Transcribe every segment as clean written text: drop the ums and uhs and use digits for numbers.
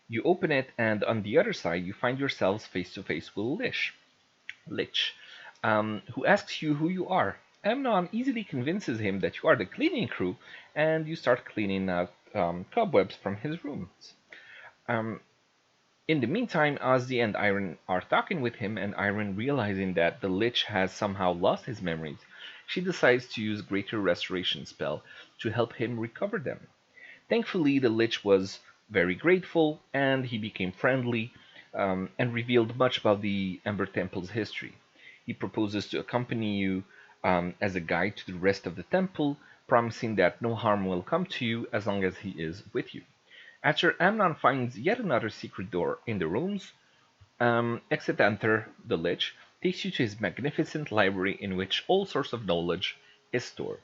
You open it, and on the other side, you find yourselves face to face with Lich, who asks you who you are. Amnon easily convinces him that you are the cleaning crew, and you start cleaning out cobwebs from his rooms. Um, in the meantime, Ozzy and Iron are talking with him, and Iron, realizing that the Lich has somehow lost his memories, she decides to use Greater Restoration spell to help him recover them. Thankfully, the Lich was very grateful, and he became friendly, and revealed much about the Ember Temple's history. He proposes to accompany you as a guide to the rest of the temple, promising that no harm will come to you as long as he is with you. After Amnon finds yet another secret door in the rooms, Exetanter, the Lich, takes you to his magnificent library in which all sorts of knowledge is stored.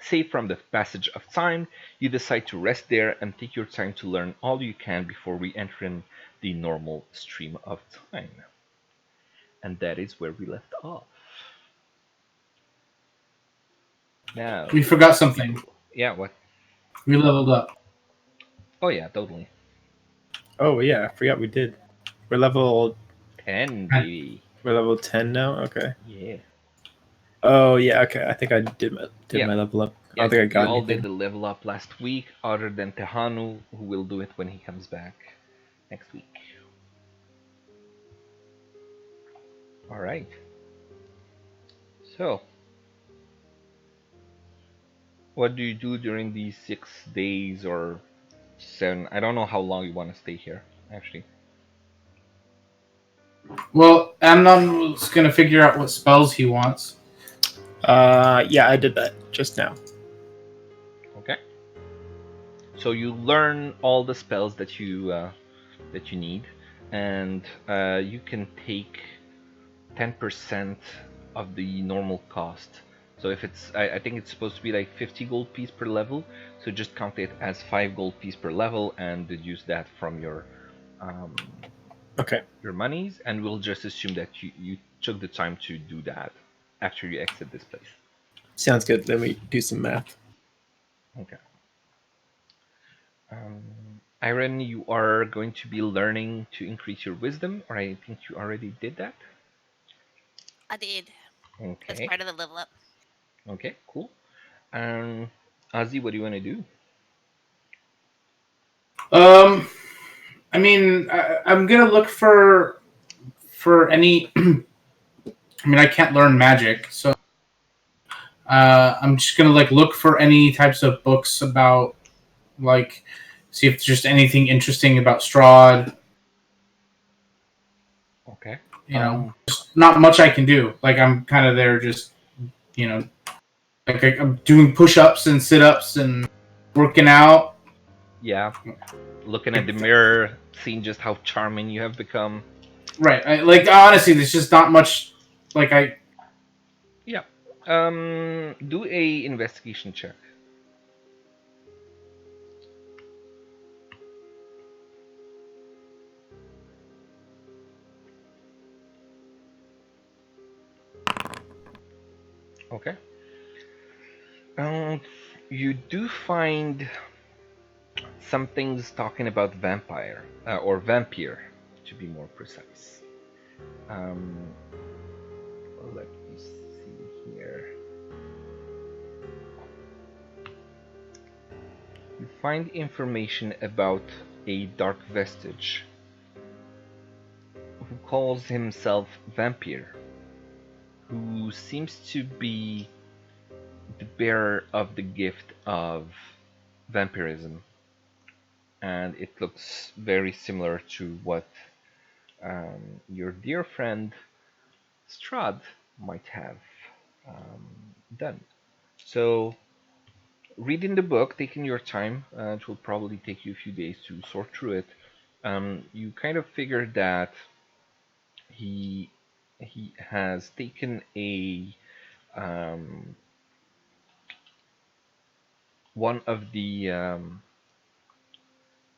Safe from the passage of time, you decide to rest there and take your time to learn all you can before re-entering the normal stream of time. And that is where we left off. Now, We forgot something. people. Yeah, what? We leveled up. Oh, yeah, totally. Oh yeah, I forgot we did. We're level 10, baby. we're level 10 now. Okay. Yeah. Oh yeah. Okay. I think I did Yeah, my level up. I yeah, don't think I we got all did anything. the level up last week, other than Tehanu, who will do it when he comes back next week. All right. So, what do you do during these 6 days or 7? I don't know how long you want to stay here, actually. Well, Amnon was gonna figure out what spells he wants. Yeah, I did that just now. Okay. So you learn all the spells that you need, and you can take 10% of the normal cost. So if it's, I think it's supposed to be like 50 gold piece per level. So just count it as 5 gold piece per level and deduce that from um, Okay. your monies, and we'll just assume that you took the time to do that after you exit this place. Sounds good. Let me do some math. Okay. Iron, you are going to be learning to increase your wisdom, or I think you already did that. I did. That's Okay. part of the level up. Okay. Cool. Um, Ozzy, what do you want to do? Um, I mean, I'm gonna look for any. I mean, I can't learn magic, so I'm just gonna like look for any types of books about like see if there's just anything interesting about Strahd. Okay. You know, just not much I can do. Like I'm kind of there, just you know, like I'm doing push-ups and sit-ups and working out. Yeah. Looking at the mirror, seeing just how charming you have become. Right. Like honestly, there's just not much. Like I Yeah. Do a investigation check. Okay. Um, you do find some things talking about vampire or vampire, to be more precise. Um, let me see here. You find information about a dark vestige who calls himself Vampire, who seems to be the bearer of the gift of vampirism, and it looks very similar to what your dear friend Strahd might have done. So, reading the book, taking your time, it will probably take you a few days to sort through it. You kind of figure that he he has taken a um, one of the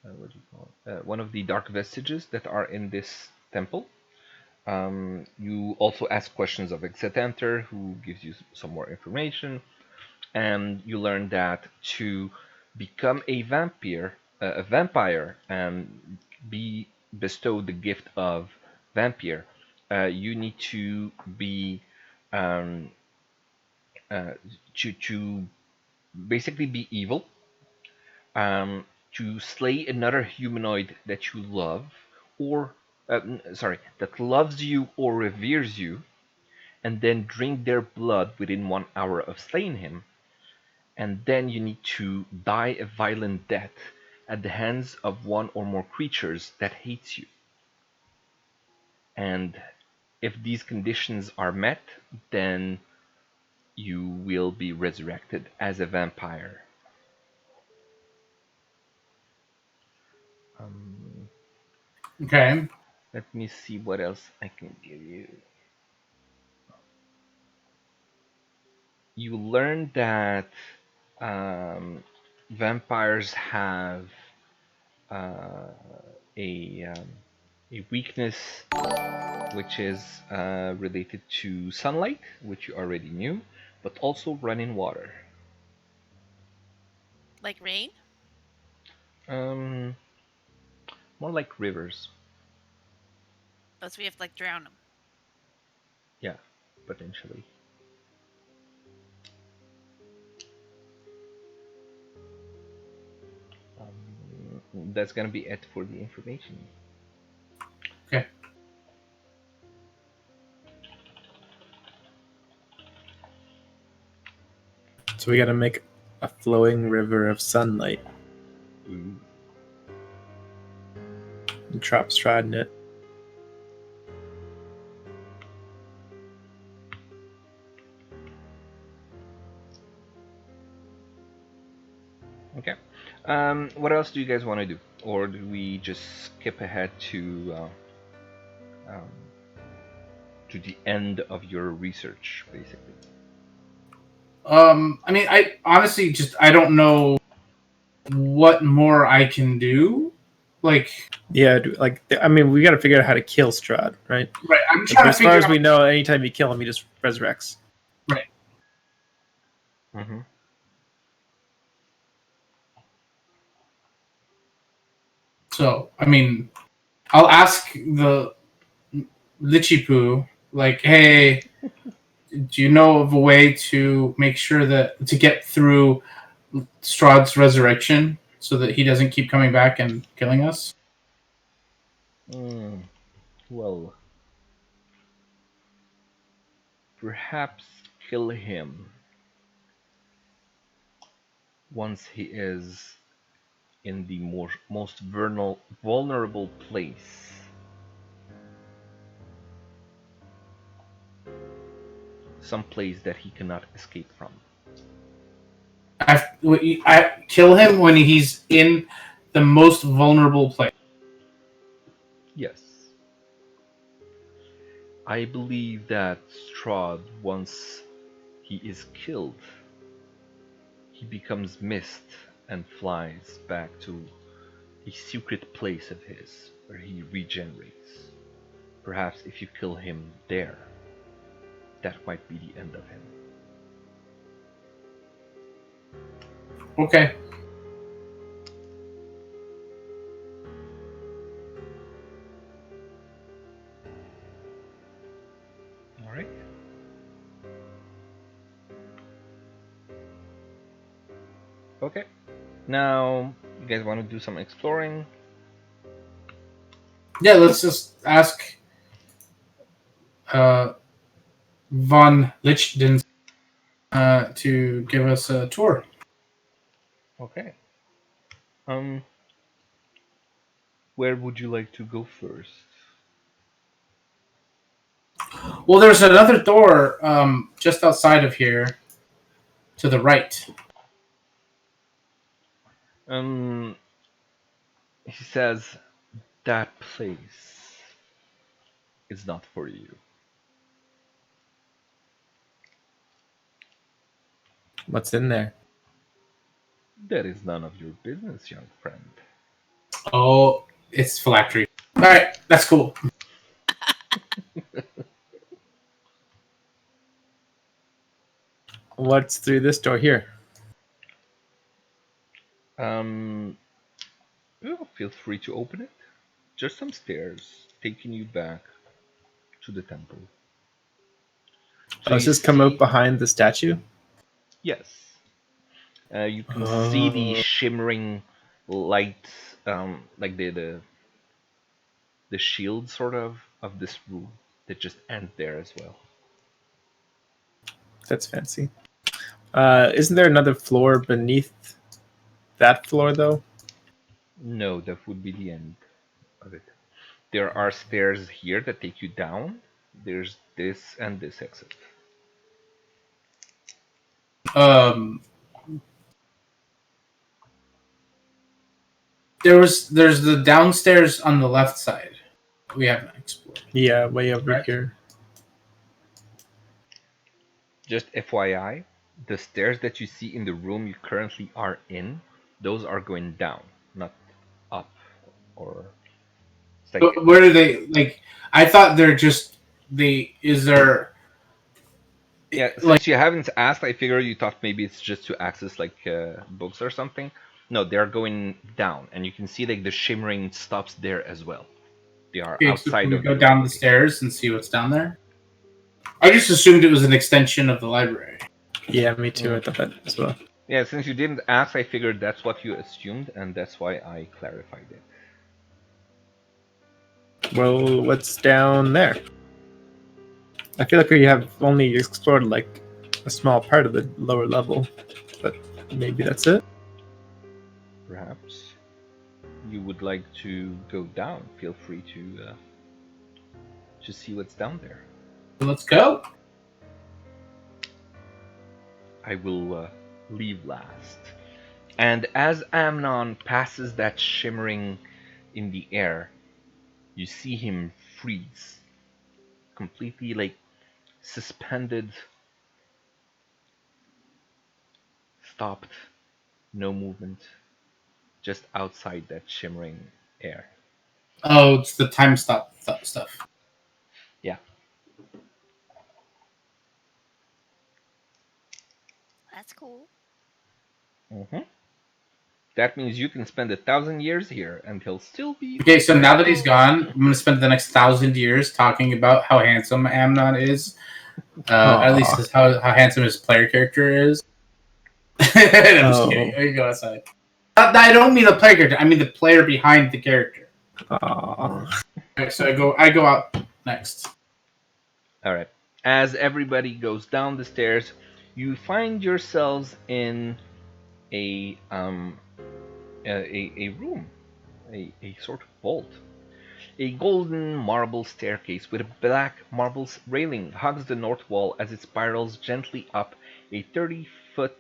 what do you call it? One of the dark vestiges that are in this temple. You also ask questions of Exetanter, who gives you some more information, and you learn that to become a vampire, a vampire be bestowed the gift of vampire, you need to be um, uh, to basically be evil, to slay another humanoid that you love, or sorry, that loves you or reveres you, and then drink their blood within 1 hour of slaying him. And then you need to die a violent death at the hands of one or more creatures that hates you. And if these conditions are met, then you will be resurrected as a vampire. Um, Okay. Let me see what else I can give you. You learn that um, vampires have uh, a a weakness which is related to sunlight, which you already knew, but also running water. Like rain? Um, More like rivers. Oh, so we have to like drown them. Yeah, potentially. That's gonna be it for the information. Okay. So we got to make a flowing river of sunlight Ooh. and trap Strahd in it. Okay. What else do you guys want to do, or do we just skip ahead um, to the end of your research, basically? I mean, I honestly just I don't know what more I can do. Like, Yeah, I mean, we got to figure out how to kill Strahd, right? right? I'm But trying to as far figure as out. we know, anytime you kill him, he just resurrects. Right. Mm-hmm. So, I mean, I'll ask the Lichipu, like, hey, do you know of a way to make sure that to get through Strahd's resurrection so that he doesn't keep coming back and killing us? Well, perhaps kill him once he is in the most vulnerable place. Some place that he cannot escape from. I kill him when he's in the most vulnerable place. Yes. I believe that Strahd, once he is killed, he becomes mist and flies back to a secret place of his where he regenerates. Perhaps if you kill him there, that might be the end of him. Okay. Alright? Okay. Now, you guys want to do some exploring? Yeah, let's just ask uh, von Lichten to give us a tour. Okay. Um, where would you like to go first? Well, there's another door just outside of here to the right. Um, he says that place is not for you. What's in there? That is none of your business, young friend. Oh, it's phylactery. All right, that's cool. What's through this door here? Um, Oh, feel free to open it. Just some stairs taking you back to the temple. So Oh, does you this come out see, behind the statue? yes, you can see the Oh, shimmering light, like the shield sort of this room that just ends there as well. that's fancy. Isn't there another floor beneath that floor, though? No, that would be the end of it. There are stairs here that take you down. There's this and this exit. Um, there's the downstairs on the left side. We haven't explored. Yeah, way over Right. here. Just FYI, the stairs that you see in the room you currently are in, those are going down, not up. Or it's like, But where do they like? I thought they're just they. Is there yeah, like since you haven't asked, I figure you thought maybe it's just to access like books or something. No, they're going down, and you can see like the shimmering stops there as well. They are okay? So can outside we of the go room down the already. stairs and see what's down there? I just assumed it was an extension of the library. Yeah, me too. I Mm. thought that as well. Yeah, since you didn't ask, I figured that's what you assumed, and that's why I clarified it. Well, what's down there? I feel like we have only explored like a small part of the lower level, but maybe that's it. Perhaps you would like to go down. Feel free to see what's down there. So let's go. I will leave last. And as Amnon passes that shimmering in the air, you see him freeze, completely like suspended, stopped, no movement, just outside that shimmering air. Oh, it's the time stop stuff. Yeah. That's cool. hmm That means you can spend 1,000 years here and he'll still be Okay, so now that there. he's gone, I'm going to spend the next 1,000 years talking about how handsome Amnon is. At least Aw. how handsome his player character is. I'm just kidding. Oh. I go outside. I don't mean the player character. I mean the player behind the character. Aw. Okay, so I go out next. All right. As everybody goes down the stairs, you find yourselves in a a room, a sort of vault. A golden marble staircase with a black marble railing hugs the north wall as it spirals gently up a 30-foot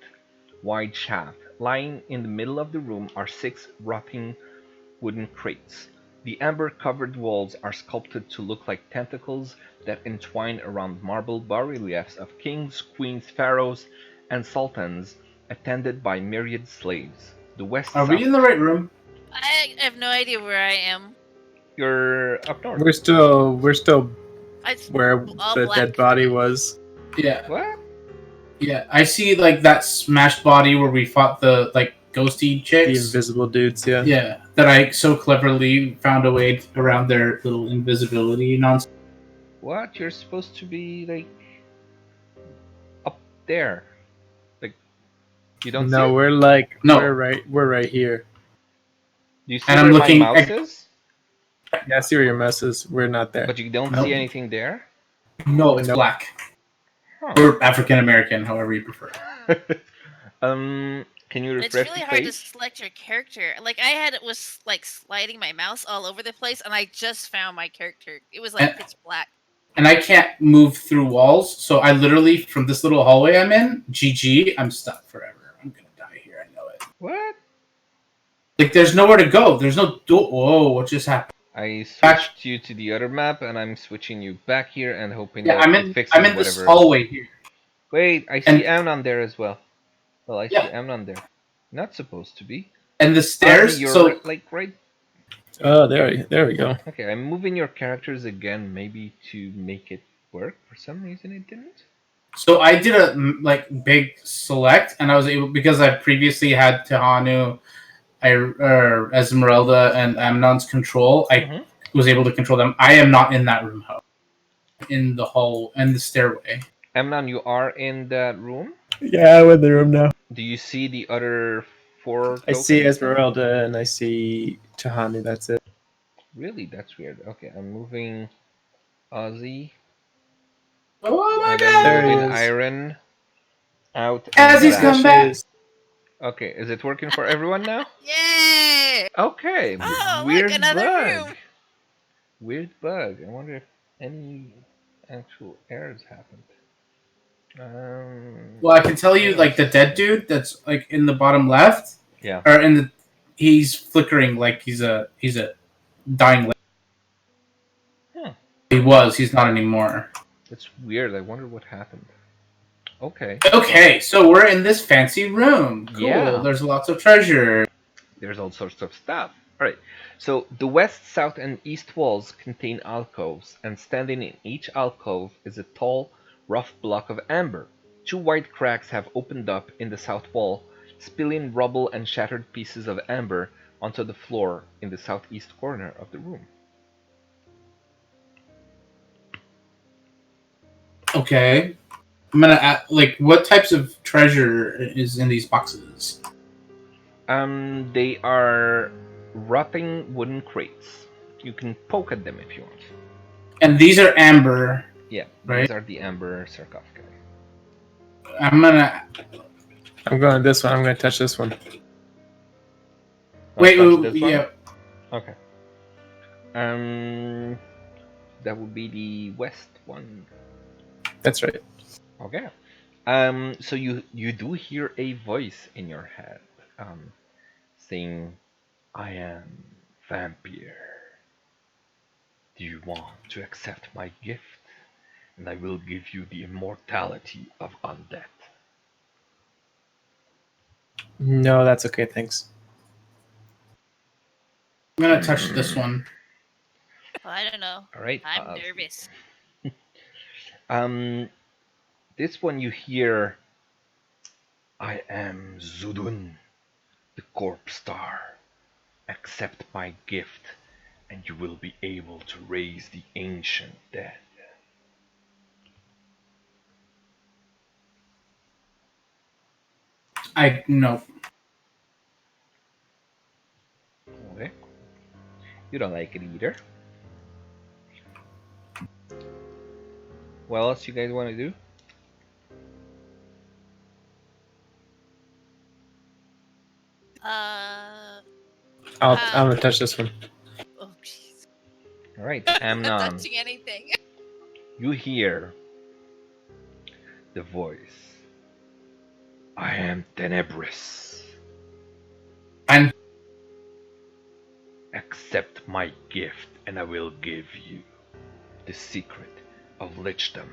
wide shaft. Lying in the middle of the room are six rotting wooden crates. The amber-covered walls are sculpted to look like tentacles that entwine around marble bas-reliefs of kings, queens, pharaohs, and sultans, attended by myriad slaves. The west Are we south. in the right room? I have no idea where I am. You're up north. We're still It's where all the black dead body for me. was. Yeah, What? yeah. I see like that smashed body where we fought the like ghosty The chicks. invisible dudes, yeah. Yeah, that I so cleverly found a way around their little invisibility nonsense. What? You're supposed to be like up there. Like you don't see No, it? No, we're right here. Do you see and I'm where my looking mouse at is? Yeah, I see where your mess is. We're not there. But you don't Nope. see anything there? no, it's Nope. black Huh. or African American, however you prefer. Can you It's refresh really the hard to page? select your character. Like I had it was like sliding my mouse all over the place, and I just found my character. It was like And, pitch black. and I can't move through walls, so I literally from this little hallway I'm in, GG, I'm stuck forever. I'm gonna die here. I know it. What? Like there's nowhere to go. There's no door. Whoa! What just happened? I Back. switched you to the other map and I'm switching you back here and hoping Yeah, that I'm it in. fixes I'm in this whatever. hallway here. Wait, I see And Amnon there as well. Well, I see yeah, Amnon there. Not supposed to be. and the Oddly, stairs. you're So like right. Oh, there we go. Okay, I'm moving your characters again, maybe to make it work. For some reason, it didn't. So I did a like big select, and I was able because I previously had Tehanu Esmeralda and Amnon's control, I Mhm. was able to control them. I am not in that room, however. In the hall and the stairway. Amnon, you are in that room. Yeah, I'm in the room now. Do you see the other 4 I see tokens? Esmeralda and I see Tahani. That's it. Really? That's weird. Okay, I'm moving Ozzy, Oh my and I'm There he moving god! is. Iron out As and he's There back. come she back. is. Okay, is it working for everyone now? Yay! Okay, Oh, look, weird another bug. room. Weird bug. I wonder if any actual errors happened. Well, I can tell you, Let's like the dead see. dude that's like in the bottom left, Yeah. or in the, he's flickering like he's a dying. Hmm. He was. He's not anymore. That's weird. I wonder what happened. Okay. Okay, so we're in this fancy room. Cool. Yeah. There's lots of treasure. There's all sorts of stuff. Alright. So the west, south, and east walls contain alcoves, and standing in each alcove is a tall, rough block of amber. 2 wide cracks have opened up in the south wall, spilling rubble and shattered pieces of amber onto the floor in the southeast corner of the room. Okay. I'm gonna ask, like, what types of treasure is in these boxes? They are rotting wooden crates. You can poke at them if you want. And these are amber, Yeah, right? these are the amber sarcophagi. I'm gonna I'm going this one. I'm going to touch this one. Wanna touch this one? yeah. Okay. That would be the west one. That's right. Okay. So you do hear a voice in your head, saying, "I am vampire. Do you want to accept my gift, and I will give you the immortality of undead?" No, that's okay. Thanks. I'm gonna touch this one. Well, I don't know. All right. I'm nervous. Um, this one you hear, "I am Zudun, the Corpse Star. Accept my gift, and you will be able to raise the ancient dead." I no. Okay. You don't like it either. What else you guys want to do? Uh, I'm going to touch this one. oh, jeez. All right, I'm not Amnon, touching anything. you hear the voice. "I am Tenebris. And Accept my gift, and I will give you the secret of lichdom."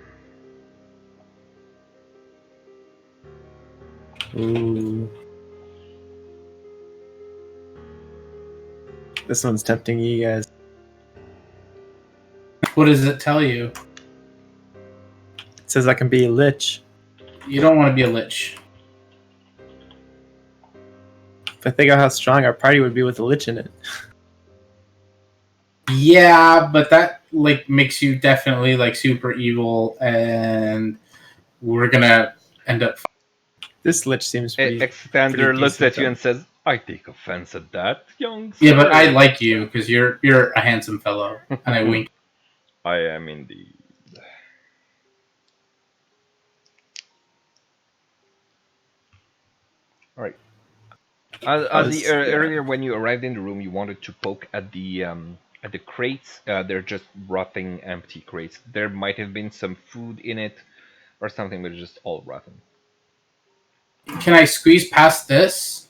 Ooh. This one's tempting you guys. what does it tell you? It says I can be a lich. You don't want to be a lich. If I think of how strong our party would be with a lich in it. Yeah, but that like makes you definitely like super evil, and we're gonna end up. This lich seems pretty Expander looks decent, at you though. and says, "I take offense at that, young Yeah, but I sir." like you because you're a handsome fellow, and I wink. I am indeed. All right. Earlier when you arrived in the room, you wanted to poke at the crates. They're just rotting, empty crates. There might have been some food in it, or something, but it's just all rotten. Can I squeeze past this?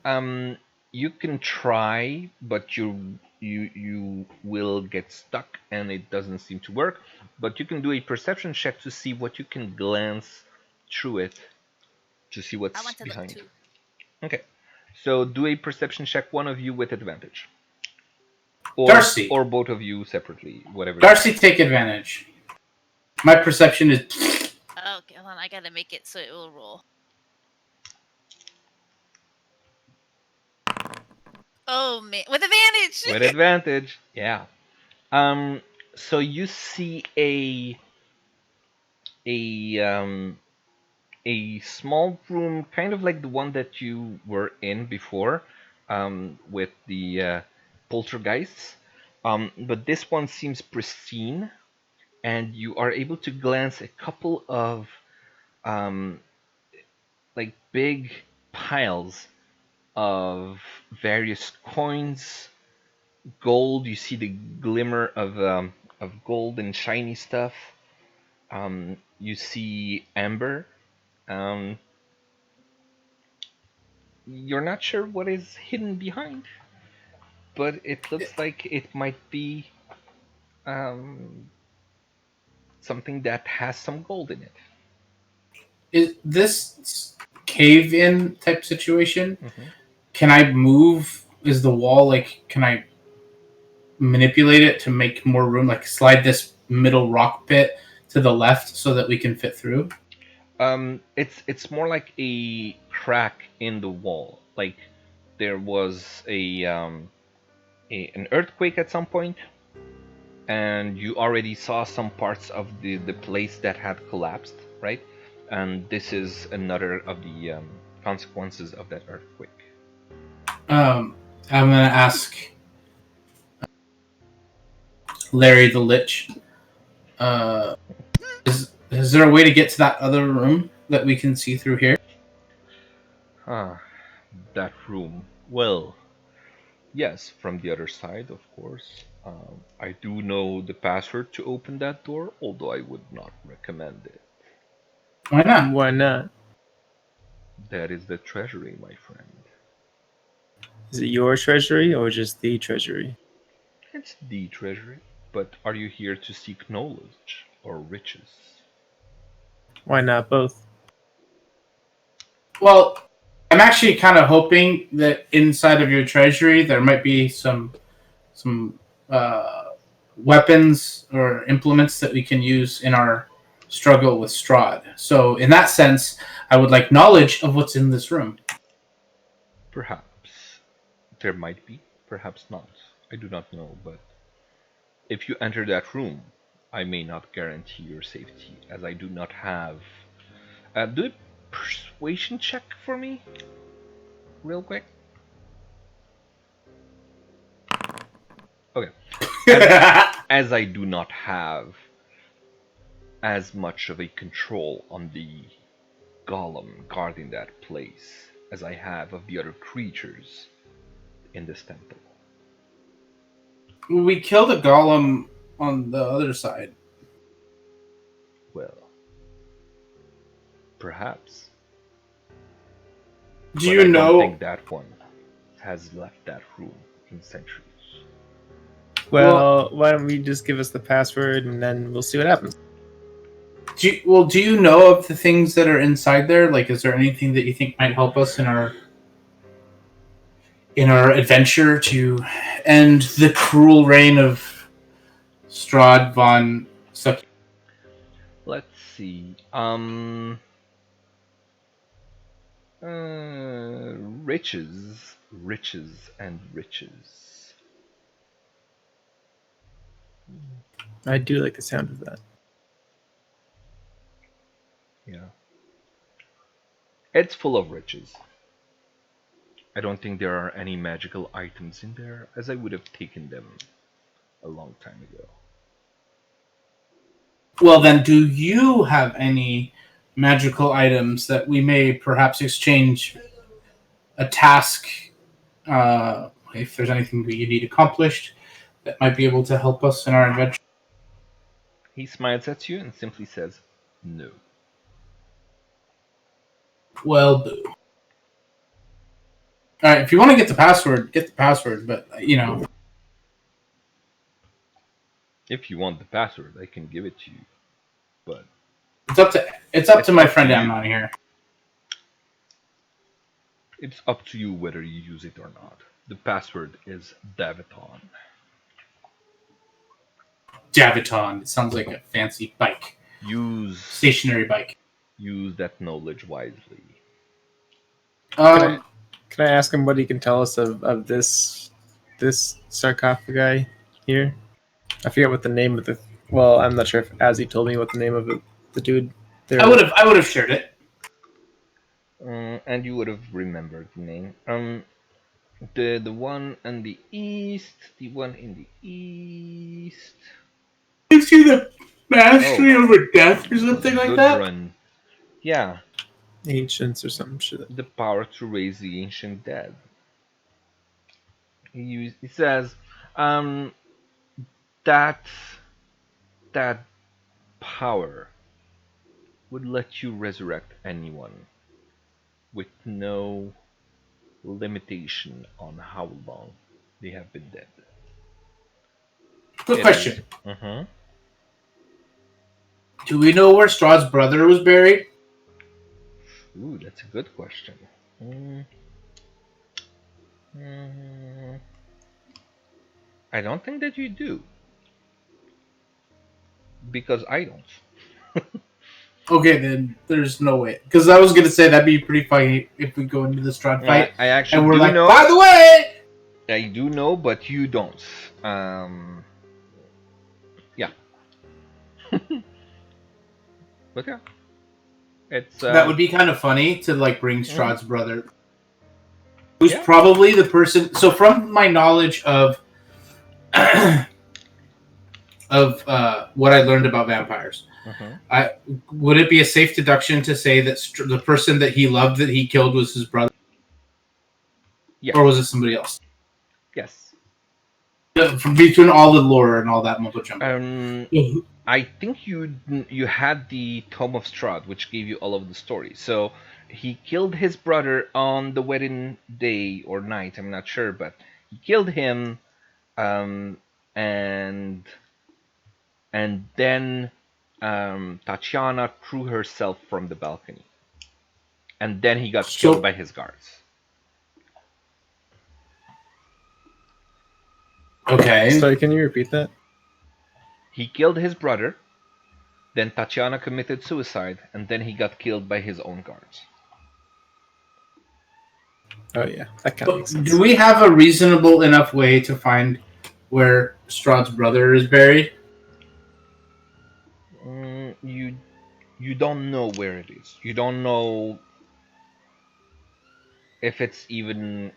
You can try, but you will get stuck, and it doesn't seem to work. But you can do a perception check to see what you can glance through it to see I what's want to look behind. too. Okay, so do a perception check, one of you with advantage, Darcy. or both of you separately, whatever. Darcy, take advantage. My perception is. Oh, okay, hold on. I gotta make it so it will roll. Oh man, with advantage. With advantage. Yeah. Um. So you see a a small room, kind of like the one that you were in before, with the poltergeists. But this one seems pristine, and you are able to glance a couple of um, like big piles of various coins, gold. You see the glimmer of gold and shiny stuff. You see amber. Um, you're not sure what is hidden behind, but it looks like it might be um, something that has some gold in it. Is this cave-in type situation? Hmm. Can I move? Is the wall like? Can I manipulate it to make more room? Like slide this middle rock pit to the left so that we can fit through? It's more like a crack in the wall. Like there was an earthquake at some point, and you already saw some parts of the place that had collapsed, right? And this is another of the consequences of that earthquake. I'm gonna ask Larry the Lich. Uh, is there a way to get to that other room that we can see through here? Ah, that room. Well, yes, from the other side, of course. I do know the password to open that door, although I would not recommend it. Why not? Why not? That is the treasury, my friend. Is it your treasury or just the treasury? It's the treasury. But are you here to seek knowledge or riches? Why not both? Well, I'm actually kind of hoping that inside of your treasury there might be some uh, weapons or implements that we can use in our struggle with Strahd. So, in that sense, I would like knowledge of what's in this room. Perhaps. There might be, perhaps not. I do not know, but if you enter that room, I may not guarantee your safety, as I do not have. Do a persuasion check for me, real quick. Okay. As, as I do not have as much of a control on the golem guarding that place as I have of the other creatures in this temple. We killed a golem on the other side. Well, perhaps, Do but you I don't know? think that one has left that room in centuries. Well, Well, why don't we just give us the password and then we'll see what happens? do you know of the things that are inside there? Like, is there anything that you think might help us in our adventure to end the cruel reign of Strahd von Sucky? Let's see. Riches, riches, and riches. I do like the sound of that. Yeah. It's full of riches. I don't think there are any magical items in there, as I would have taken them a long time ago. Well, then, do you have any magical items that we may perhaps exchange a task? If there's anything that you need accomplished that might be able to help us in our adventure. He smiles at you and simply says, "No." Well, boo. All right, if you want to get the password, get the password. But If you want the password, I can give it to you, but it's up to my up to friend you. Amnon here. It's up to you whether you use it or not. The password is Daviton. Javiton. It sounds like a fancy bike, Use stationary bike. use that knowledge wisely. Can I Um, Can I ask him what he can tell us of this sarcophagi here? I forget what the name of the. Well, I'm not sure if Azzy told me what the name of the dude there was. I would have shared it. And you would have remembered the name. The one in the east, the one in the east. You see the mastery Oh, over death or something like good that? run. Yeah, Ancients or some shit. the power to raise the ancient dead. He says, um, that that power would let you resurrect anyone with no limitation on how long they have been dead. Quick It is. question. Mm-hmm. Do we know where Strahd's brother was buried? Ooh, that's a good question. Mm, mm, I don't think that you do, because I don't. Okay, then there's no way. Because I was gonna say that'd be pretty funny if we go into the Strahd fight I actually and we're do like, know. by the way. I do know, but you don't. Um, yeah, but yeah, it's That would be kind of funny to like bring mhm, Strahd's brother, who's yeah. probably the person. So, from my knowledge of what I learned about vampires, Hmm. I would it be a safe deduction to say that the person that he loved that he killed was his brother, Yes, or was it somebody else? yes. From between all the lore and all that mumbo jumbo. Um, I think you had the Tome of Strahd, which gave you all of the stories. So he killed his brother on the wedding day or night. I'm not sure, but he killed him, um, and then Tatiana threw herself from the balcony, and then he got killed So by his guards. okay, Sorry, can you repeat that? He killed his brother, then Tatiana committed suicide, and then he got killed by his own guards. Oh yeah, that kind of but makes do sense. we have a reasonable enough way to find where Strahd's brother is buried? You don't know where it is. You don't know if it's even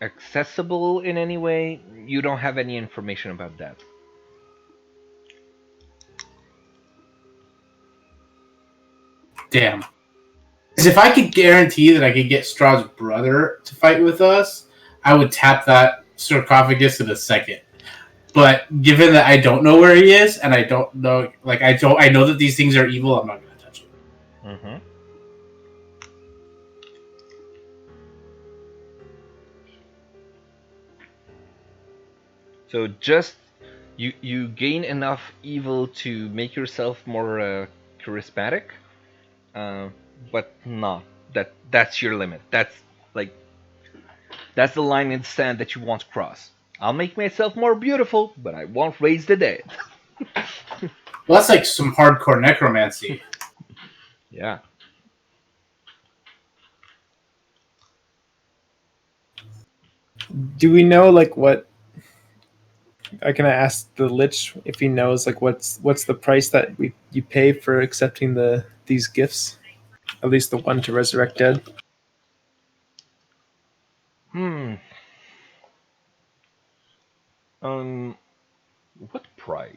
accessible in any way. You don't have any information about that. Damn. Because if I could guarantee that I could get Strahd's brother to fight with us, I would tap that sarcophagus in a second. But given that I don't know where he is, and I don't know, I know that these things are evil. I'm not going to touch it. Hmm. So just you gain enough evil to make yourself more charismatic, uh, but not that's your limit. Like that's the line in the sand that you won't cross. I'll make myself more beautiful, but I won't raise the dead. Well, that's like some hardcore necromancy. Yeah. Do we know like what? I can ask the lich if he knows like what's the price that you pay for accepting these gifts? At least the one to resurrect dead. Hmm. Um. What price?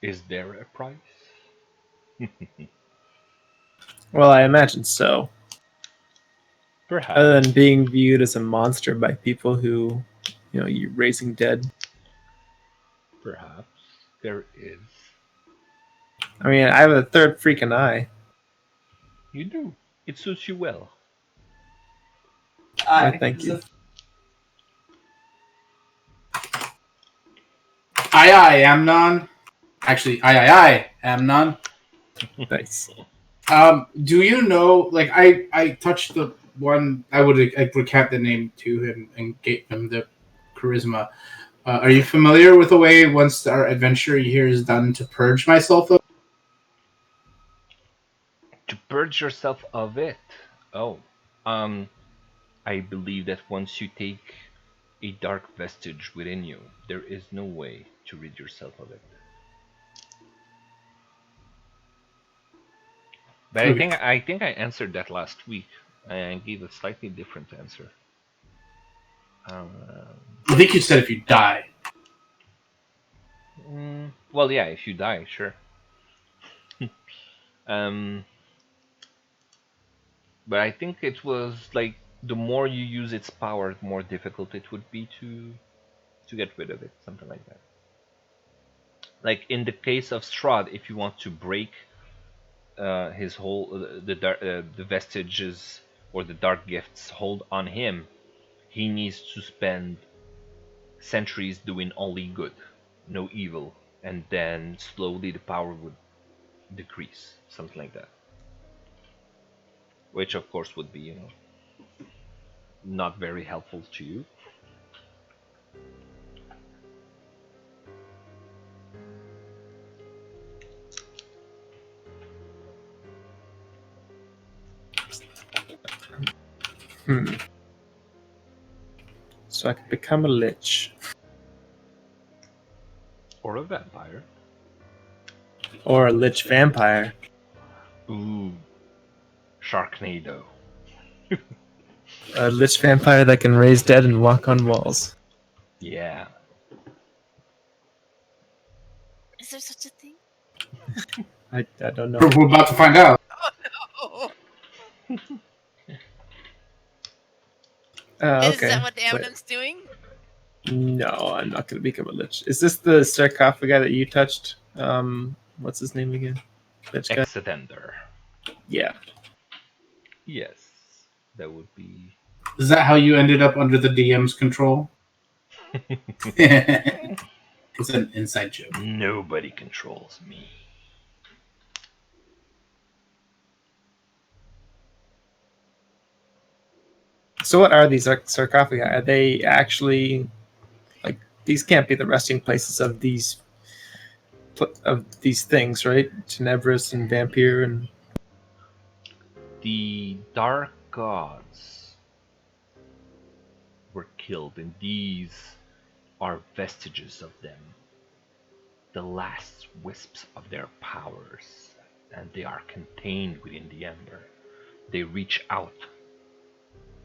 Is there a price? Well, I imagine so. Other Perhaps. than being viewed as a monster by people who, you raising dead. Perhaps there is. I mean, I have a third freaking eye. You do. It suits you well. Why, thank you. Aye, Amnon. Actually, aye, Amnon. Nice. Do you know? Like, I touched the one. I would recant the name to him and gave him the charisma. Are you familiar with the way once our adventure here is done to purge myself of? To purge yourself of it. Oh. Um. I believe that once you take a dark vestige within you, there is no way to rid yourself of it. But Okay. I think I answered that last week. I gave a slightly different answer. Um, I think you said if you die. well, yeah, if you die, sure. Um, but I think it was like the more you use its power, the more difficult it would be to get rid of it, something like that. Like in the case of Strahd, if you want to break his whole the vestiges or the dark gifts hold on him, he needs to spend centuries doing only good, no evil, and then slowly the power would decrease, something like that. Which of course would be, not very helpful to you. Hmm. So I could become a lich Or a vampire. or a lich vampire. Ooh, Sharknado. A lich vampire that can raise dead and walk on walls. Yeah. Is there such a thing? I don't know. We're about to find out. Oh, is that Okay. what the Wait. evidence doing? No, I'm not going to become a lich. Is this the sarcophagi that you touched? What's his name again? Lich guy? Exetender. Yeah. Yes. That would be. Is that how you ended up under the DM's control? It's an inside joke. Nobody controls me. So what are these sarcophagi? Are they actually like these? Can't be the resting places of these things, right? Tenebris and Vampire and The dark gods were killed, and these are vestiges of them, the last wisps of their powers, and they are contained within the ember. They reach out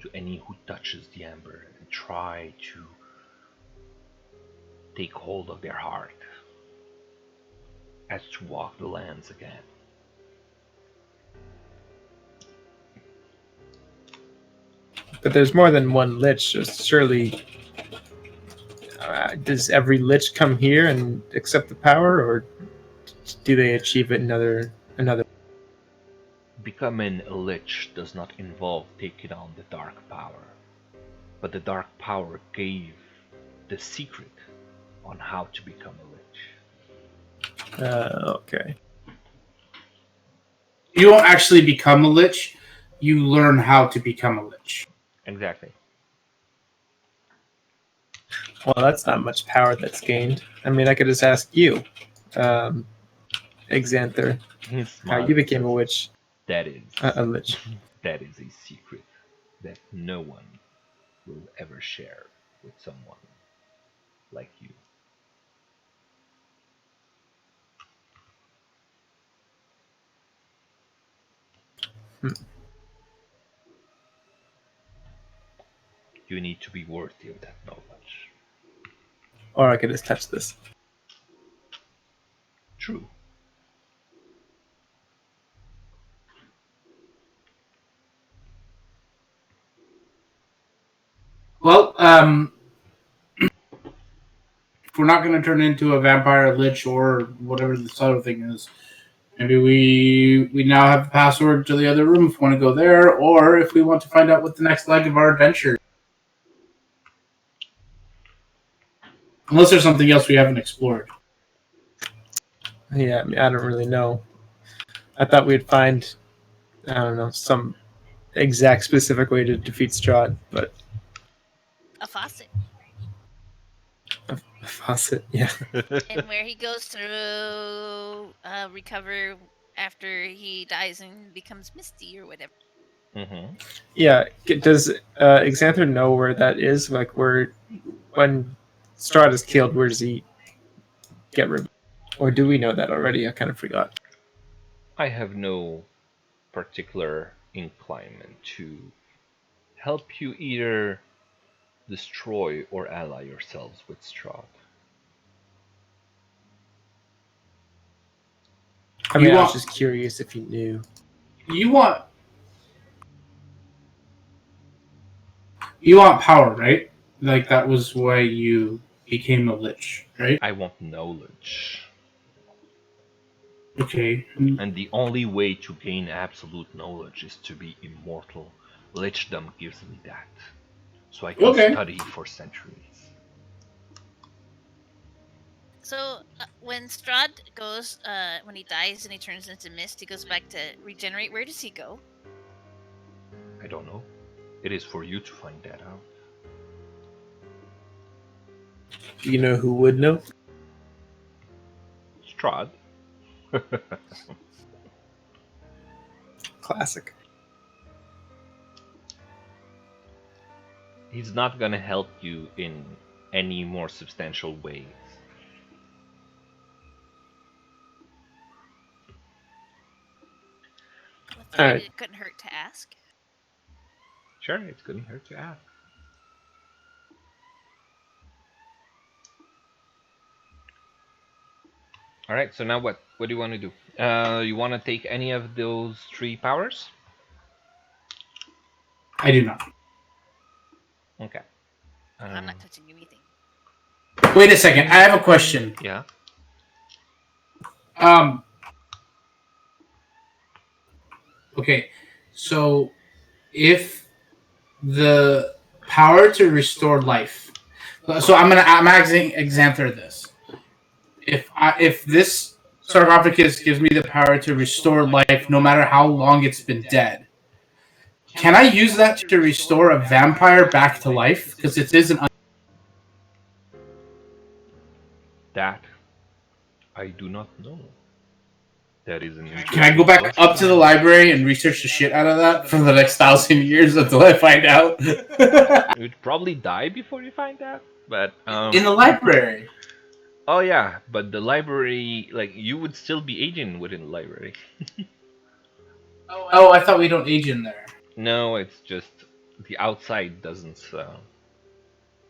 to any who touches the ember and try to take hold of their heart as to walk the lands again. but there's more than one lich. So surely, does every lich come here and accept the power, or do they achieve it another? Becoming a lich does not involve taking on the dark power, but the dark power gave the secret on how to become a lich. Okay. You don't actually become a lich. You learn how to become a lich. Exactly. Well, that's not much power that's gained. I mean, I could just ask you, um, Exanther, He how smiles you and became says, a witch, "That is, a lich. that is a secret that no one will ever share with someone like you." Hmm. You need to be worthy of that knowledge. Or I could just touch this. True. Well, if we're not going to turn into a vampire lich or whatever this other thing is, maybe we now have a password to the other room if we want to go there, or if we want to find out what the next leg of our adventure. Unless there's something else we haven't explored. Yeah, I mean, I don't really know. I thought we'd find, I don't know, some exact specific way to defeat Strahd, but A faucet. a faucet, yeah. And where he goes through recover after he dies and becomes misty or whatever. Mm-hmm. Yeah. Does Xanther know where that is? Like where when Strahd is killed, where does he get removed? Or do we know that already? I kind of forgot. I have no particular inclination to help you either destroy or ally yourselves with Strahd. I You mean, I was want just curious if you knew. you want you want power, right? Like that was why you became a lich, right? I want knowledge. Okay. And the only way to gain absolute knowledge is to be immortal. Lichdom gives me that. So I can Okay. study for centuries. So when Strahd goes, when he dies and he turns into mist, he goes back to regenerate. Where does he go? I don't know. It is for you to find that out. Do you know who would know? Strahd. Classic. He's not gonna help you in any more substantial ways. Well, All figured right. it couldn't hurt to ask. Sure, it couldn't hurt to ask. All right, so now what? What do you want to do? You want to take any of those three powers? I do not. Okay. I'm Um, not touching anything. Wait a second. I have a question. yeah. Um. Okay. So if the power to restore life, so I'm asking Xanther this. If this sarcophagus gives me the power to restore life, no matter how long it's been dead, can I use that to restore a vampire back to life? Because it is an. That I do not know. That is an Can I go interesting back up to the question. library and research the shit out of that for the next 1,000 years until I find out? You'd probably die before you find that, but In the library. oh yeah, but the library, like you would still be aging within the library. Oh, I thought we don't age in there. No, it's just the outside doesn't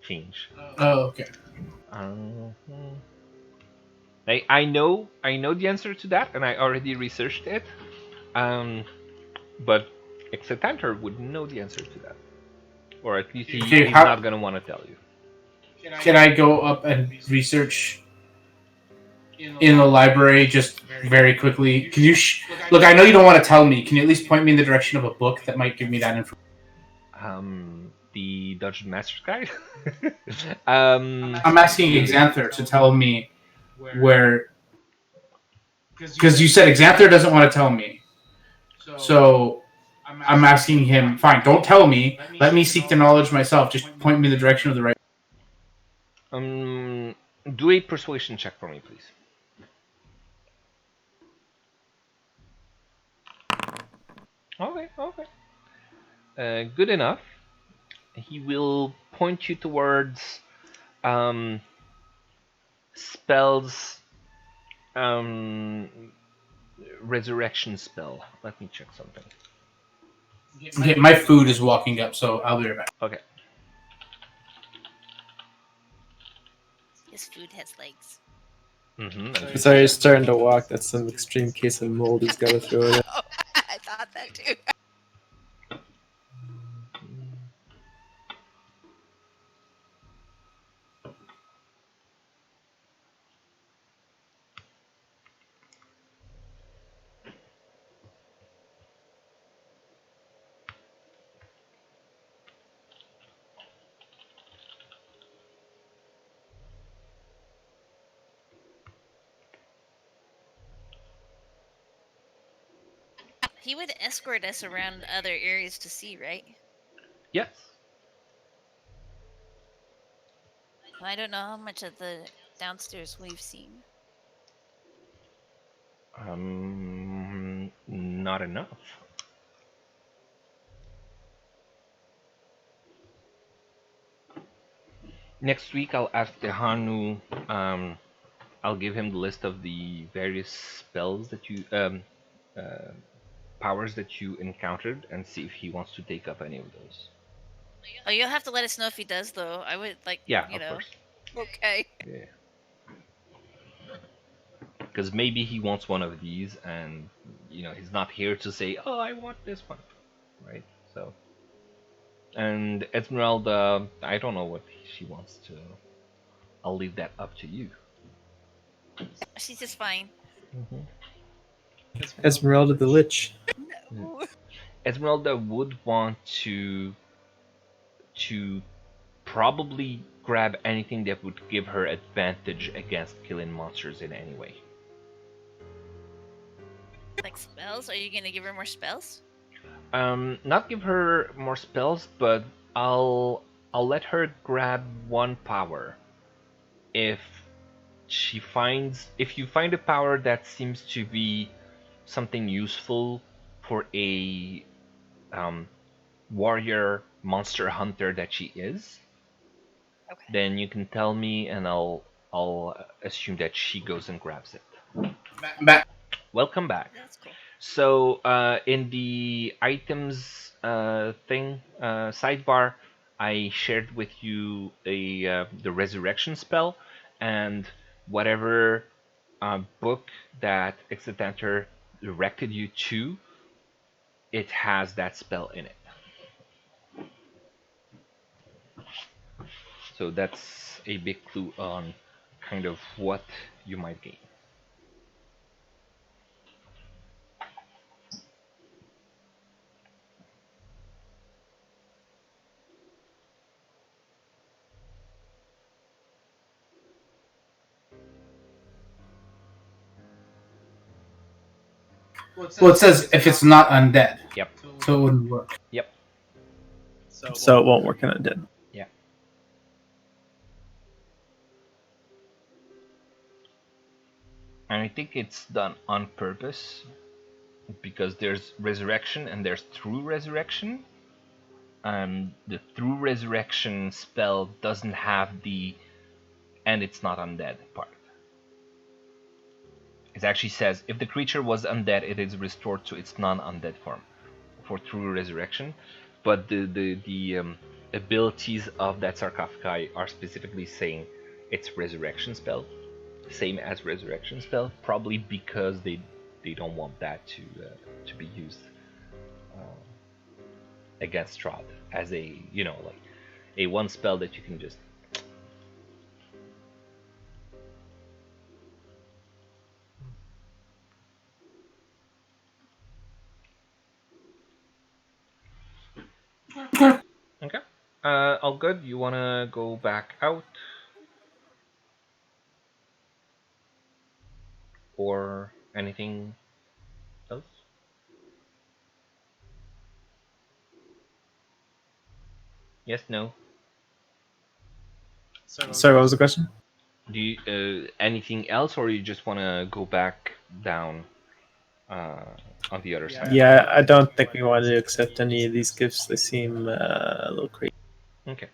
change. Oh, okay. Uh, I know the answer to that, and I already researched it. Um, but Exetanter would know the answer to that, or at least Okay, he's how not gonna want to tell you. can I go up and research in the library just very quickly? Can you look? I know you don't want to tell me. Can you at least point me in the direction of a book that might give me that information? The Dungeon Master's Guide. um, I'm asking Xanther to tell me where, because you said Xanther doesn't want to tell me. So I'm asking him. Fine, don't tell me. Let me seek the knowledge myself. Just point me in the direction of the right. um, do a persuasion check for me, please. Okay, okay. Good enough. He will point you towards um, spells, um, resurrection spell. Let me check something. Okay, my food is walking up, so I'll be right back. Okay. His food has legs. Mm-hmm. Sorry, he's starting to walk. That's some extreme case of mold he's got to throw it in. Oh, I thought that too. He would escort us around other areas to see, right? Yes. Well, I don't know how much of the downstairs we've seen. Not enough. Next week, I'll ask Tehanu. I'll give him the list of the various spells that you uh, powers that you encountered, and see if he wants to take up any of those. Oh, you'll have to let us know if he does, though. I would like, Yeah, of course. Okay. Yeah, because maybe he wants one of these, and he's not here to say, "Oh, I want this one," right? So, and Esmeralda, I don't know what she wants to. I'll leave that up to you. She's just fine. Hmm. Esmeralda the Lich. No. Esmeralda would want to probably grab anything that would give her advantage against killing monsters in any way. Like spells? Are you gonna give her more spells? Not give her more spells, but I'll let her grab one power if if you find a power that seems to be something useful for a um, warrior monster hunter that she is, Okay. then you can tell me, and I'll assume that she goes and grabs it. Back. Welcome back. That's cool. So in the items thing sidebar, I shared with you the resurrection spell, and whatever book that Exetanter directed you to, it has that spell in it. So that's a big clue on kind of what you might gain. Well, it says if it's not undead, Yep. so it wouldn't work. Yep. So it won't work on undead. Yeah. And I think it's done on purpose because there's resurrection and there's true resurrection. The true resurrection spell doesn't have the and it's not undead part. It actually says if the creature was undead, it is restored to its non-undead form for true resurrection. But the abilities of that sarcophagi are specifically saying it's resurrection spell, same as resurrection spell, probably because they don't want that to be used against Strahd as a like a one spell that you can just. Okay. All good. You wanna go back out or anything else? Yes. No. Sorry, what was the question? Do you anything else, or you just wanna go back down uh, on the other side? Yeah, I don't think we want to accept any of these gifts. They seem a little crazy. Okay.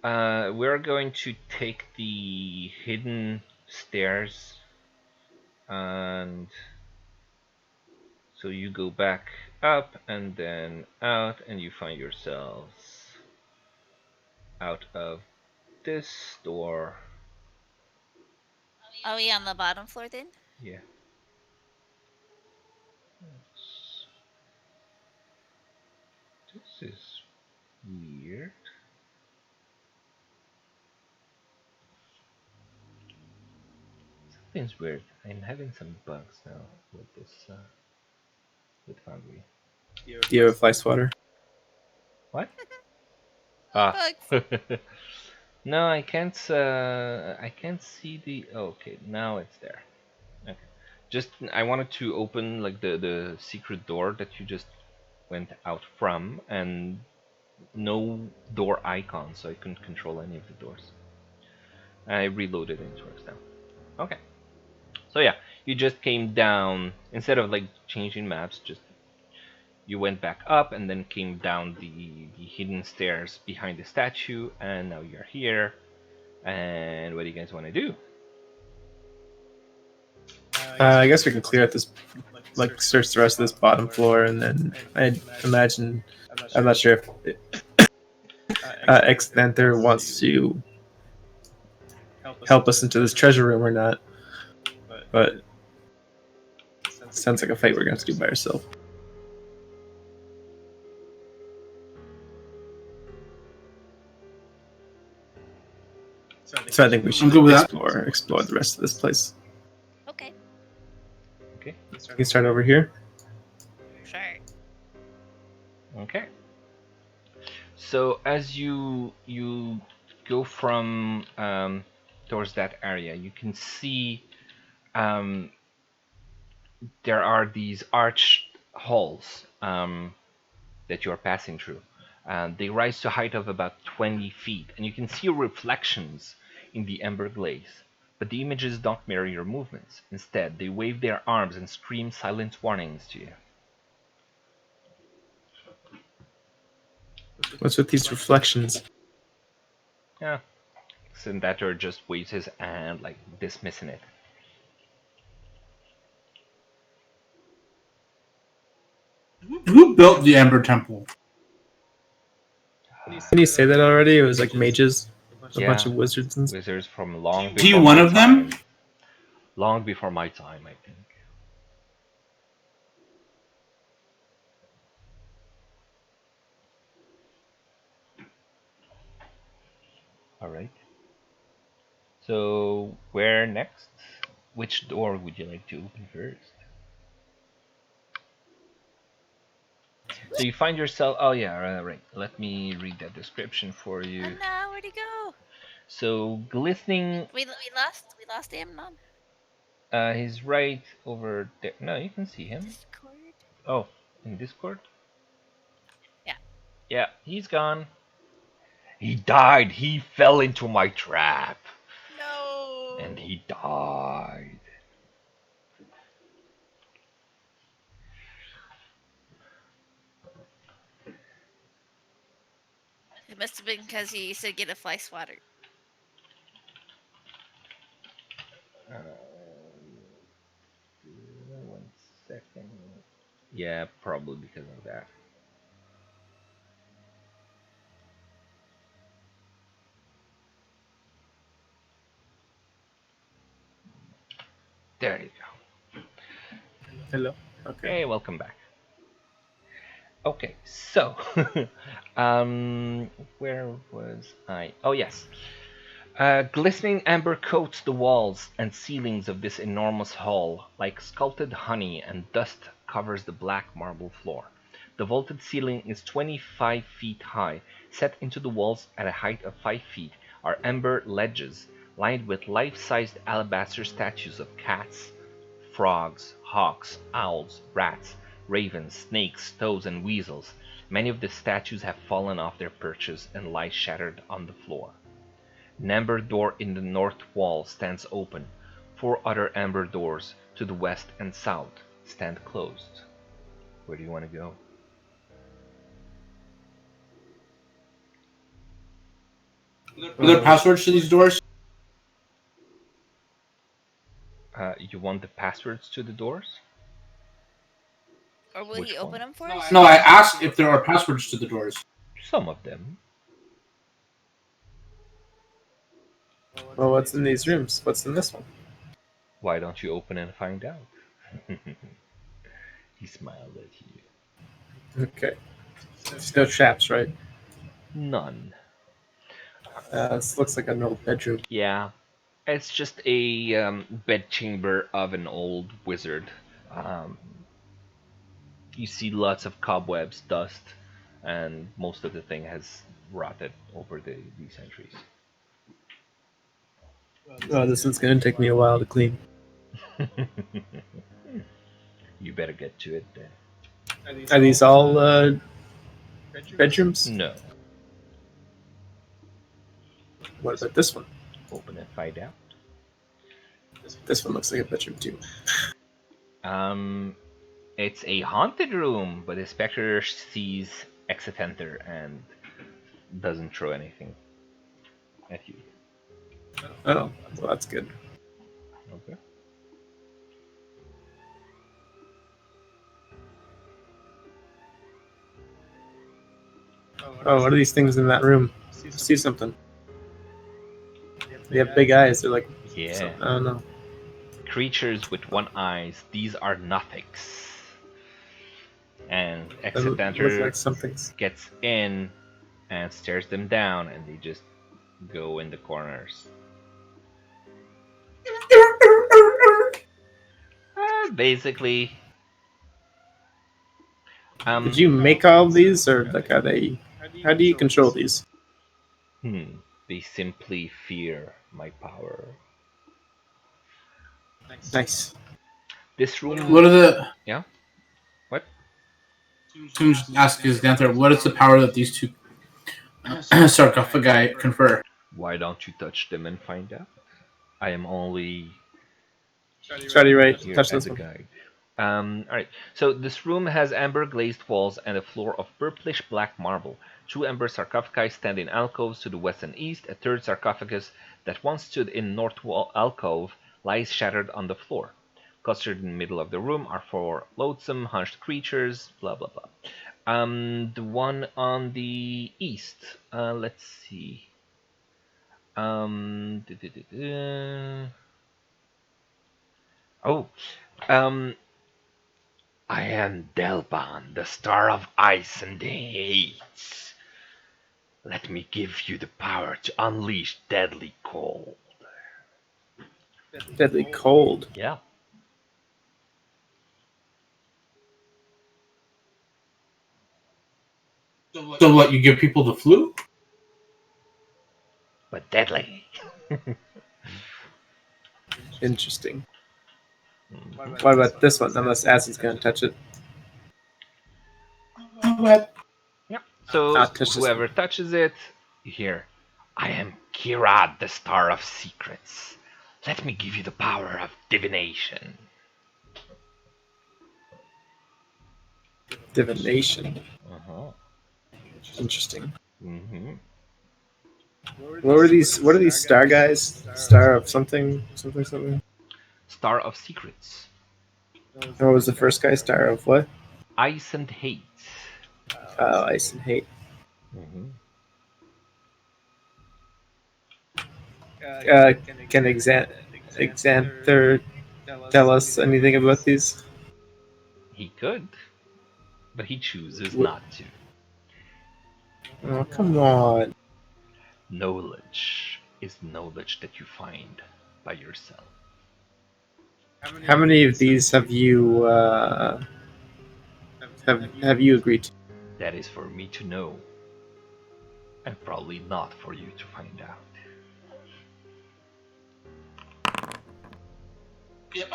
We're going to take the hidden stairs, and so you go back up and then out, and you find yourselves out of this door. Are we on the bottom floor then? Yeah. This is weird. Something's weird. I'm having some bugs now with this with Foundry. Do you have a fly swatter? What? Ah. Bugs. No, I can't. I can't see the. Oh, okay, now it's there. Okay. Just I wanted to open like the secret door that you just went out from, and no door icon, so I couldn't control any of the doors. I reloaded and it works now. Okay. So yeah, you just came down instead of like changing maps. Just you went back up and then came down the hidden stairs behind the statue, and now you're here. And what do you guys want to do? I guess we can clear out this, like search the rest of this bottom floor, and then I imagine, I'm not sure if Extenter wants to help us into this treasure room or not, but it sounds like a fight we're gonna have to do by ourselves. So I think we should good with that. explore the rest of this place. Okay, Okay. We can start over here. sure. Okay. So as you go from towards that area, you can see there are these arched halls that you are passing through. They rise to a height of about 20 feet, and you can see reflections in the ember glaze. But the images don't mirror your movements. Instead, they wave their arms and scream silent warnings to you. What's with these reflections? Yeah. Sindator just waves his hand, like dismissing it. Who built the Ember Temple? Didn't you say that already? It was like mages, a bunch Yeah, of wizards and stuff. wizards from long Is he before one my of them? time. Long before my time, I think. All right. So where next? Which door would you like to open first? So you find yourself. Oh yeah, right. Let me read that description for you. And now where'd he go? So glistening. We lost Amnon. He's right over there. No, you can see him. Discord. Oh, in Discord. Yeah. Yeah, he's gone. He died. He fell into my trap, No. and he died. It must have been because he said get a fly swatter. Uh, 1 second. Yeah, probably because of that. There you go. Hello. Okay. Hey, welcome back. Okay, so where was I? Oh yes. Glistening amber coats the walls and ceilings of this enormous hall, like sculpted honey, and dust covers the black marble floor. The vaulted ceiling is 25 feet high. Set into the walls at a height of 5 feet are amber ledges lined with life-sized alabaster statues of cats, frogs, hawks, owls, rats, ravens, snakes, toads, and weasels. Many of the statues have fallen off their perches and lie shattered on the floor. An amber door in the north wall stands open. 4 other amber doors to the west and south stand closed. Where do you want to go? Are there passwords to these doors? You want the passwords to the doors? Or will Which he one? open them for us? No, I asked if there are passwords to the doors. Some of them. Well, what's in these rooms? What's in this one? Why don't you open and find out? He smiled at you. Okay. There's no traps, right? None. This looks like an old bedroom. Yeah, it's just a bedchamber of an old wizard. Um, you see lots of cobwebs, dust, and most of the thing has rotted over the centuries. Oh, this is gonna take me a while to clean. You better get to it then. Are these all bedrooms? No. What about this one? Open and find out. This one looks like a bedroom too. It's a haunted room, but the specter sees Exitenter and doesn't throw anything at you. Oh, well, that's good. Okay. Oh, what are these things in that room? I see something. They have big eyes. They're like, Yeah. I don't know. Creatures with one eyes. These are Nothics. And They look Exetanter like something's. gets in and stares them down, and they just go in the corners. Basically, Did you make all of these, or like are they? How do you control these? they simply fear my power. Nice. This room, What are the? yeah. What? To ask his Ganther, what is the power that these two sarcophagi confer? Why don't you touch them and find out? I am only Shadi, right? here Touch as this a one. guide. All right. So this room has amber glazed walls and a floor of purplish black marble. Two amber sarcophagi stand in alcoves to the west and east. A third sarcophagus that once stood in north wall alcove lies shattered on the floor. Clustered in the middle of the room are four loathsome, hunched creatures. Blah blah blah. The one on the east. Let's see. Um, duh, duh, duh, duh. Oh, um, I am Delban, the star of ice and hate. Let me give you the power to unleash deadly cold. Deadly cold. Yeah, So what? You give people the flu? but deadly. Interesting. Mhm. What about this one? Unless Acid's gonna touch it. What? Yeah. So I'll touch this whoever one. touches it, you hear, I am Kirad, the star of secrets. Let me give you the power of divination. Divination. Uh-huh. Interesting. Mm-hmm. What were these? What are these star guys? Star of something, something, something. Star of secrets. What was the first guy? Star of what? Ice and hate. Ice and hate. Mm-hmm. Uh, can Xanther tell us anything about these? He could, but he chooses Wh- not to. Oh, come on. Knowledge is knowledge that you find by yourself. How many of these have you agreed to? That is for me to know, and probably not for you to find out.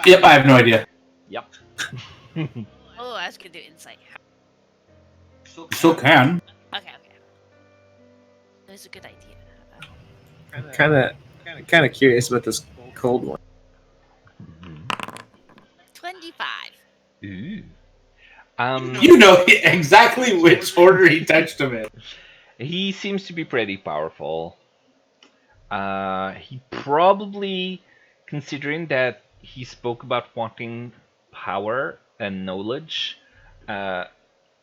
Yep, I have no idea. Yep. Oh, I was gonna do insight. Still can. Okay, okay. That's a good idea. Kind of curious about this cold one. Mhm. 25. Ooh. You know exactly which order he touched him in. He seems to be pretty powerful. He probably, considering that he spoke about wanting power and knowledge, uh,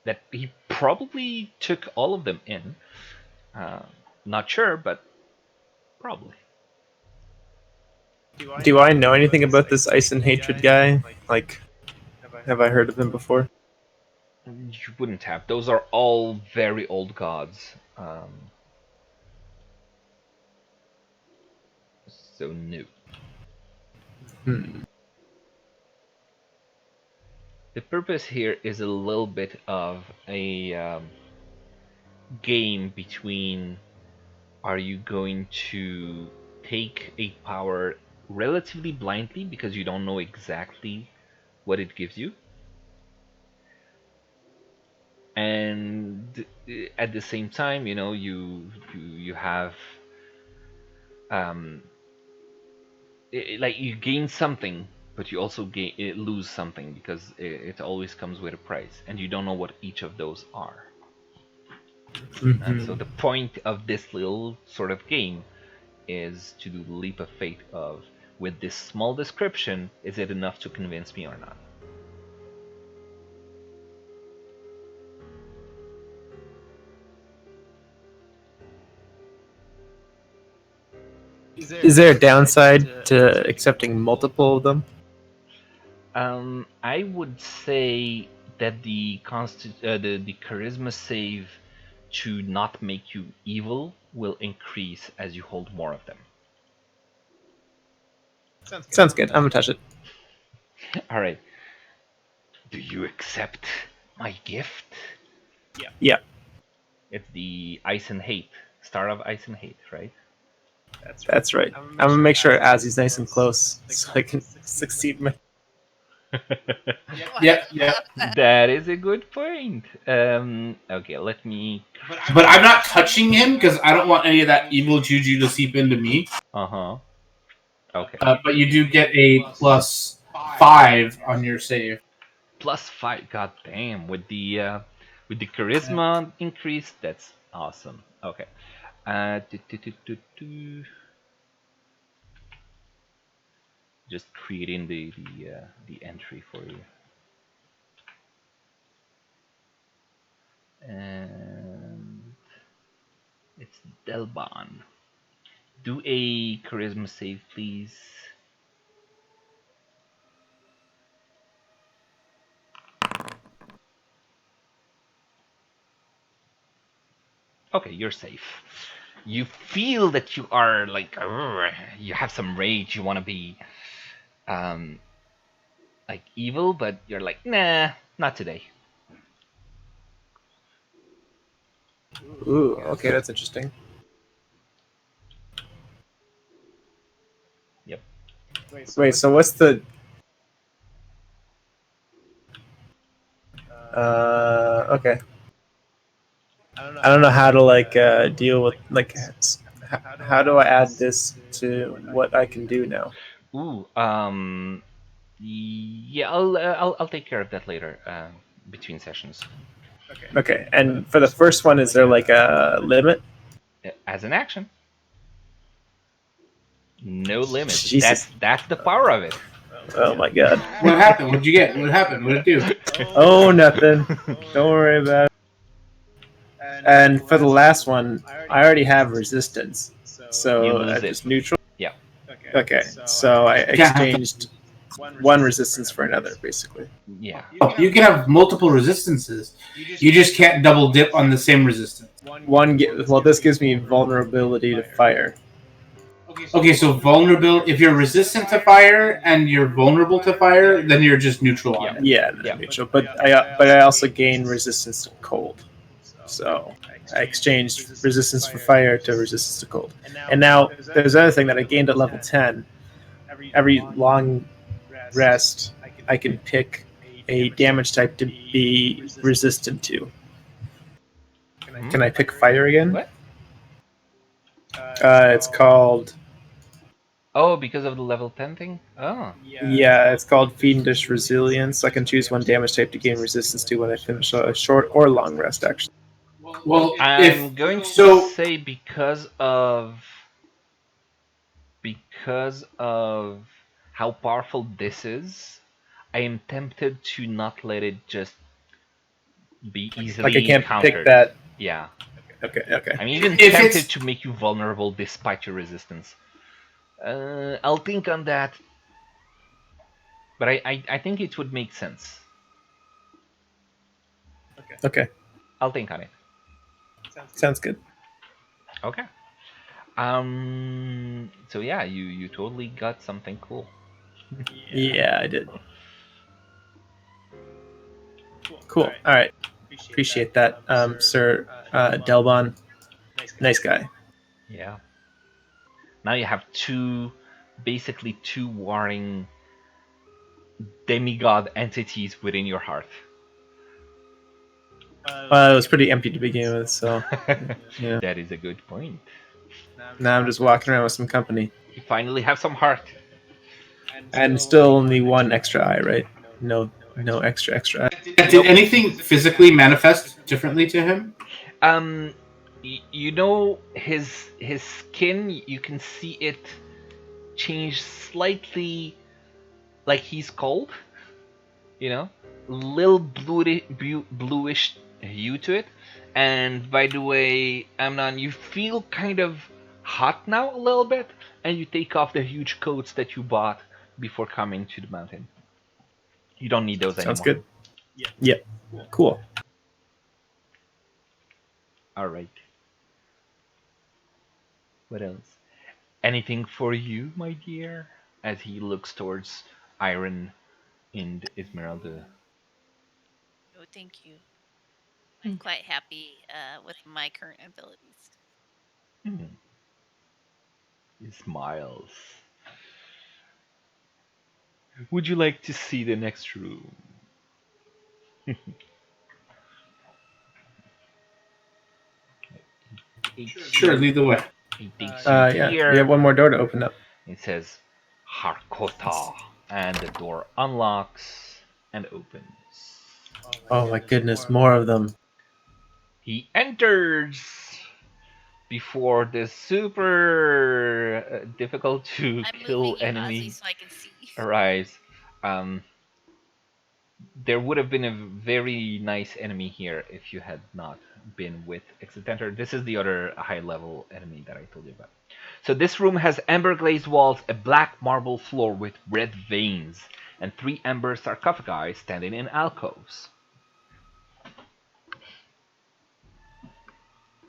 that he probably took all of them in. Uh, Not sure, but probably. Do I know anything about this ice and hatred guy? Like, have I heard of him before? You wouldn't have. Those are all very old gods. So new. Hmm. The purpose here is a little bit of a game between, are you going to take a power relatively blindly because you don't know exactly what it gives you, and at the same time, you have um, like you gain something, but you also lose something because it always comes with a price, and you don't know what each of those are. And so Mhm. the point of this little sort of game is to do the leap of faith of, with this small description, is it enough to convince me or not? Is there a downside to accepting multiple of them? I would say that the charisma save to not make you evil will increase as you hold more of them. Sounds good. I'm gonna touch it. All right. Do you accept my gift? Yeah, It's the Ice and Hate, Star of Ice and Hate, right? that's right. I'm gonna make sure Azzy's nice and close so I can succeed. Yep. That is a good point. Okay, let me. But I'm not touching him because I don't want any of that evil juju to seep into me. Uh huh. Okay. But you do get a +5 on your save. +5. God damn! With the charisma increase, that's awesome. Okay. Do, do, do, do, do. Just creating the entry for you. And it's Delban. Do a charisma save, please. Okay, you're safe. You feel that you are like, you have some rage. You want to be, um, like evil, but you're like, nah, not today. Ooh, okay, that's interesting. Yep. Wait, so what's the? Okay. I don't know how to deal with how do I add this to what I can do now? Ooh, yeah, I'll take care of that later, between sessions. Okay, and for the first one, is there like a limit? As an action, no limit. Jesus. That's the power of it. Oh my god. What happened? What'd you get? What happened? What'd it do? Oh, nothing. Don't worry about it. And for the last one, I already have resistance, You so lose it. just neutral. Yeah. Okay, so I exchanged one resistance for another, basically. Yeah. You can have multiple resistances. You just can't double dip on the same resistance. Well, this gives me vulnerability to fire. Okay, so vulnerable. If you're resistant to fire and you're vulnerable to fire, then you're just neutral on it. Yeah, Yeah. neutral. But I also gain resistance to cold. So I exchanged resistance for fire to resistance to cold. And now there's another thing that I gained at level 10. Every long rest, I can pick a damage type to be resistant to. Can I pick fire again? What? It's called. Oh, because of the level 10 thing? Oh. Yeah, it's called Fiendish Resilience. I can choose one damage type to gain resistance to when I finish a short or long rest, actually. Well, I'm going to say because of how powerful this is, I am tempted to not let it just be easily Like I can't countered. pick that. Yeah. Okay. I'm even If tempted it's- to make you vulnerable despite your resistance. I'll think on that. But I think it would make sense. Okay. I'll think on it. Sounds good. Okay. So yeah, you totally got something cool. Yeah, I did. Cool. All right. Appreciate that, Sir Delbon. Nice guy. Yeah. Now you have basically two warring demigod entities within your heart. Well, it was pretty empty to begin with, so yeah. That is a good point. Now I'm just walking around with some company. You finally have some heart. And still only one extra eye, right? No extra eye. Did anything physically manifest differently to him? You know his skin. You can see it change slightly, like he's cold. You know, little bluish hue to it. And by the way, Amnon, you feel kind of hot now a little bit, and you take off the huge coats that you bought before coming to the mountain. You don't need those Sounds anymore. good. Yeah. Cool. All right. What else? Anything for you, my dear? As he looks towards Iron and Esmeralda. Oh, thank you. I'm quite happy with my current abilities. Hmm. He smiles. Would you like to see the next room? Takes Sure, you. lead the way. He takes you Yeah. We have here. one more door to open up. It says Harkota, and the door unlocks and opens. Oh my goodness, more of them. He enters before the super difficult to I'm kill moving you, Ozzy, enemy so I can see. arrives. Um, there would have been a very nice enemy here if you had not been with Exitenter. This is the other high level enemy that I told you about. So this room has amber glazed walls, a black marble floor with red veins, and 3 amber sarcophagi standing in alcoves.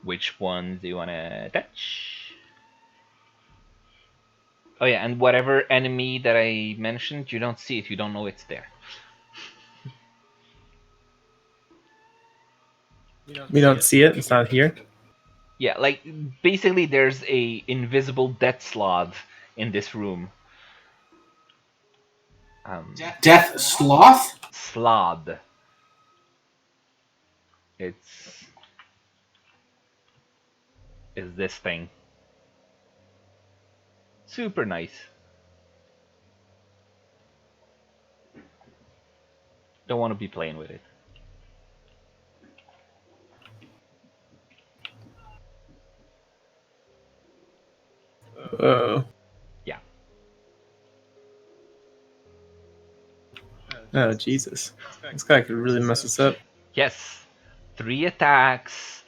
Which ones do you want to touch? Oh yeah, and whatever enemy that I mentioned, you don't see it, you don't know it's there. We don't see it. It's not here. Yeah, like basically there's a invisible death sloth in this room. Death Sloth? Sloth. It's is this thing. Super nice. Don't want to be playing with it. Oh. Yeah. Oh Jesus. This guy could really mess us up. Yes. 3 attacks.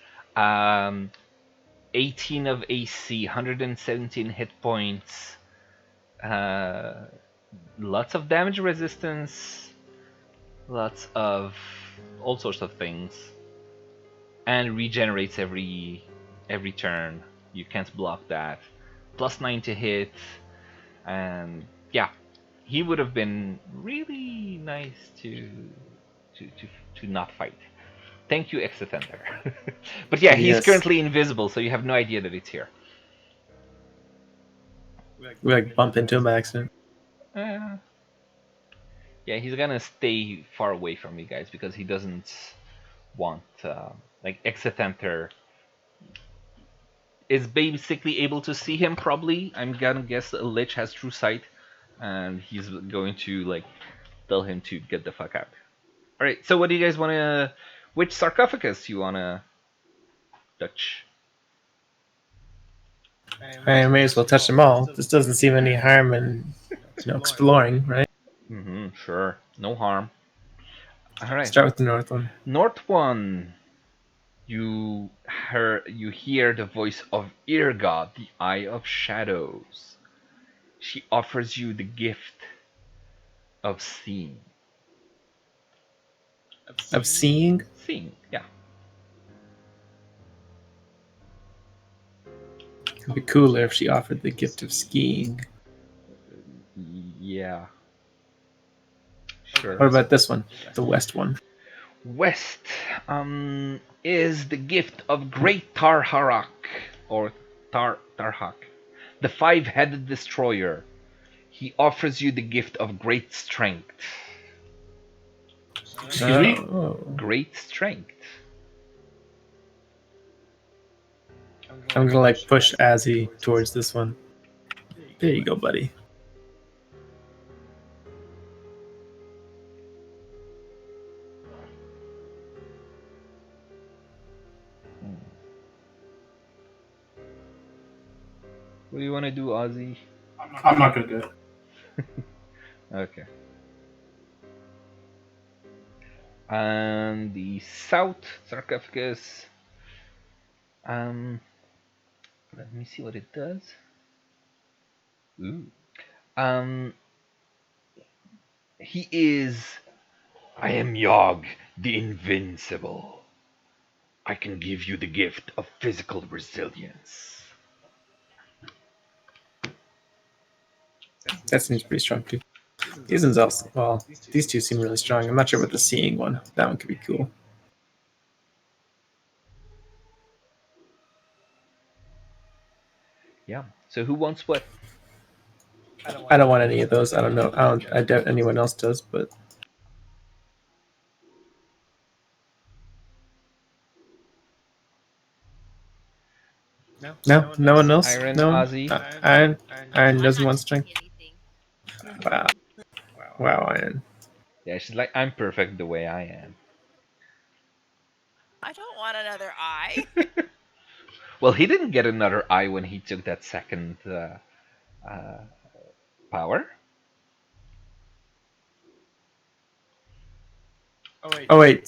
18 of AC, 117 hit points. Lots of damage resistance. Lots of all sorts of things. And regenerates every turn. You can't block that. +9 to hit. And yeah, he would have been really nice to to, to not fight. Thank you, Exotender. But yeah, he's Yes. currently invisible, so you have no idea that it's here. We like bump into him by accident. Uh, yeah, he's gonna stay far away from you guys because he doesn't want like Exotender is basically able to see him. Probably, I'm gonna guess a Lich has true sight, and he's going to like tell him to get the fuck out. All right, so what do you guys want to? Which sarcophagus you wanna touch? I may as well touch them all. This doesn't seem any harm in exploring, right? Sure, no harm. All right, Start with the north one. North one. You hear the voice of Irga, the Eye of Shadows. She offers you the gift of seeing. Of seeing. Seeing, yeah. It'd be cooler if she offered the gift of skiing. Yeah. What Sure. about this one? The west one. West is the gift of Great Tarharak, or Tarhak, the 5-headed destroyer. He offers you the gift of great strength. Excuse me? Oh. Great strength. I'm gonna like push Azzy towards this one. There you go, buddy. What do you want to do, Ozzy? I'm not gonna do it. Okay. And the south sarcophagus. Um, Let me see what it does. Ooh. Um, he is. I am Yogg, the Invincible. I can give you the gift of physical resilience. That seems pretty strong too. These ones also, well, these two seem really strong. I'm not sure about the seeing one. That one could be cool. Yeah. So who wants what? I don't want any of those. I don't know. I doubt anyone else does, but no one else. Iron, No one. Ozzy. Iron I'm doesn't not want strength. taking anything. Wow, wow, Iron. Yeah, she's like, I'm perfect the way I am. I don't want another eye. Well, he didn't get another eye when he took that second uh, power. Oh wait,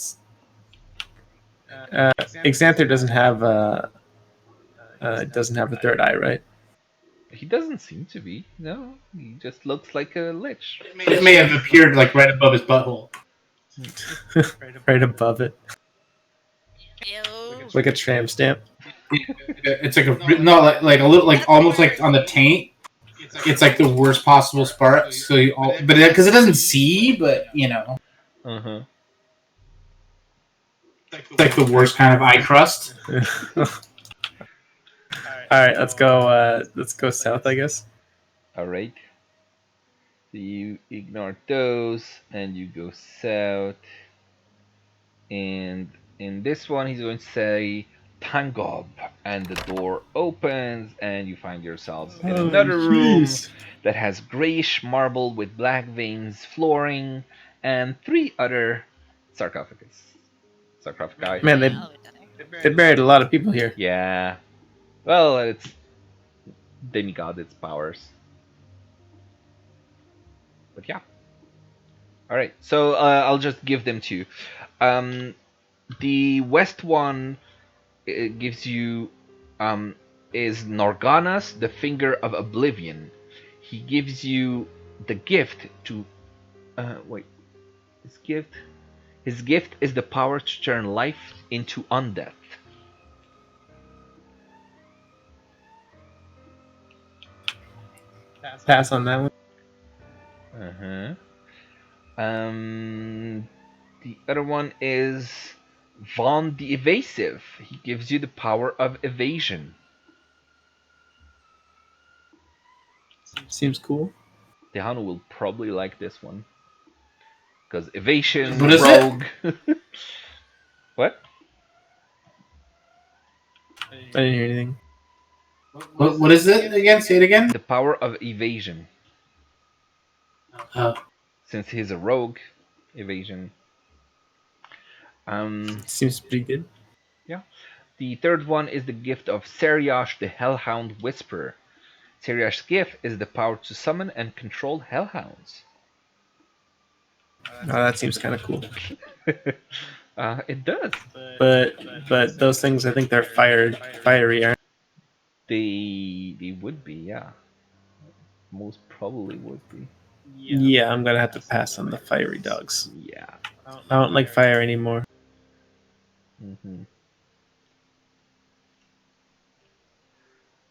Xanther doesn't have a third eye, right? He doesn't seem to be. No, he just looks like a lich. It may have appeared like right above his butthole. Right above it, Ew. like a tram stamp. It's like a no, like a little, like almost like on the taint. It's like the worst possible spark. So, but because it doesn't see, but Uh huh. it's like the worst kind of eye crust. All right, let's go. Let's go south, I guess. All right. So you ignore those and you go south. And in this one, he's going to say Tangob, and the door opens, and you find yourselves in Oh, another room jeez. that has grayish marble with black veins flooring, and 3 other sarcophagi. Man, Yeah, I'll be done there. they buried a lot of people here. Yeah. Well, it's demigod, its powers. But yeah. All right. So I'll just give them to you. Um, the west one it gives you is Norganas, the Finger of Oblivion. He gives you the gift to wait. His gift. His gift is the power to turn life into undeath. Pass on that one. Uh huh. Um, the other one is Von the Evasive. He gives you the power of evasion. Seems cool. Tehanu will probably like this one because evasion, What is it? rogue. What? I didn't hear anything. What is it again? Say it again. The power of evasion. Uh, Since he's a rogue, evasion. Seems pretty good. Yeah. The third one is the gift of Seriash, the Hellhound Whisperer. Seriash's gift is the power to summon and control hellhounds. Oh, that seems kind of cool. It does. But those things, I think they're fiery. Aren't They would be, yeah. Most probably would be. Yeah, I'm gonna have to pass on the fiery dogs. Yeah. I don't like fire anymore. Hmm.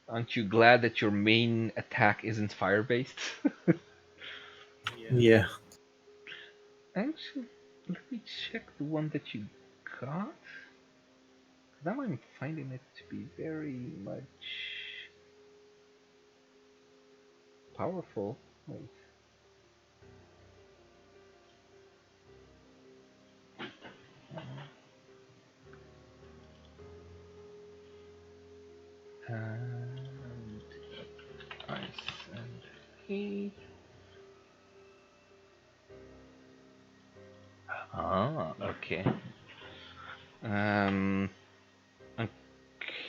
Aren't you glad that your main attack isn't fire based? Yeah. Actually, let me check the one that you got. Now I'm finding it to be very much powerful. Wait. And ice and heat. Ah, okay. Um,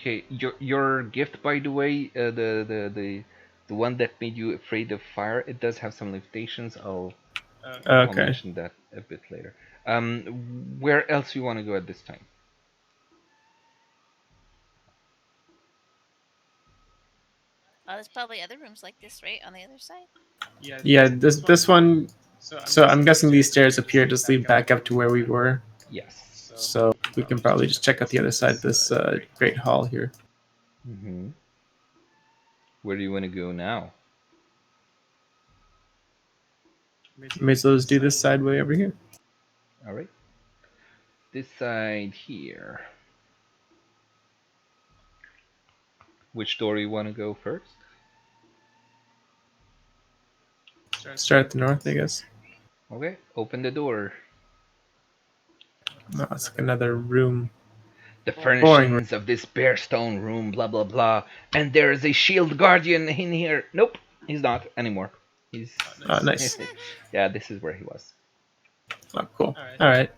Okay, your gift, by the way, the one that made you afraid of fire, it does have some limitations. I'll Okay. mention that a bit later. Where else you want to go at this time? Oh, there's probably other rooms like this, right, on the other side. Yeah, this one. So I'm guessing these stairs up here just lead back up to where we were. Yes. So we can probably just check out the other side of this great hall here. Hmm. Where do you want to go now? May as well just do this side way over here. All right. This side here. Which door you want to go first? Start at the north, I guess. Okay, open the door. No, it's like another room. The Boring room. furnishings of this bare stone room, blah blah blah. And there is a shield guardian in here. Nope, he's not anymore. He's Oh, nice. yeah, this is where he was. Oh, cool. All right.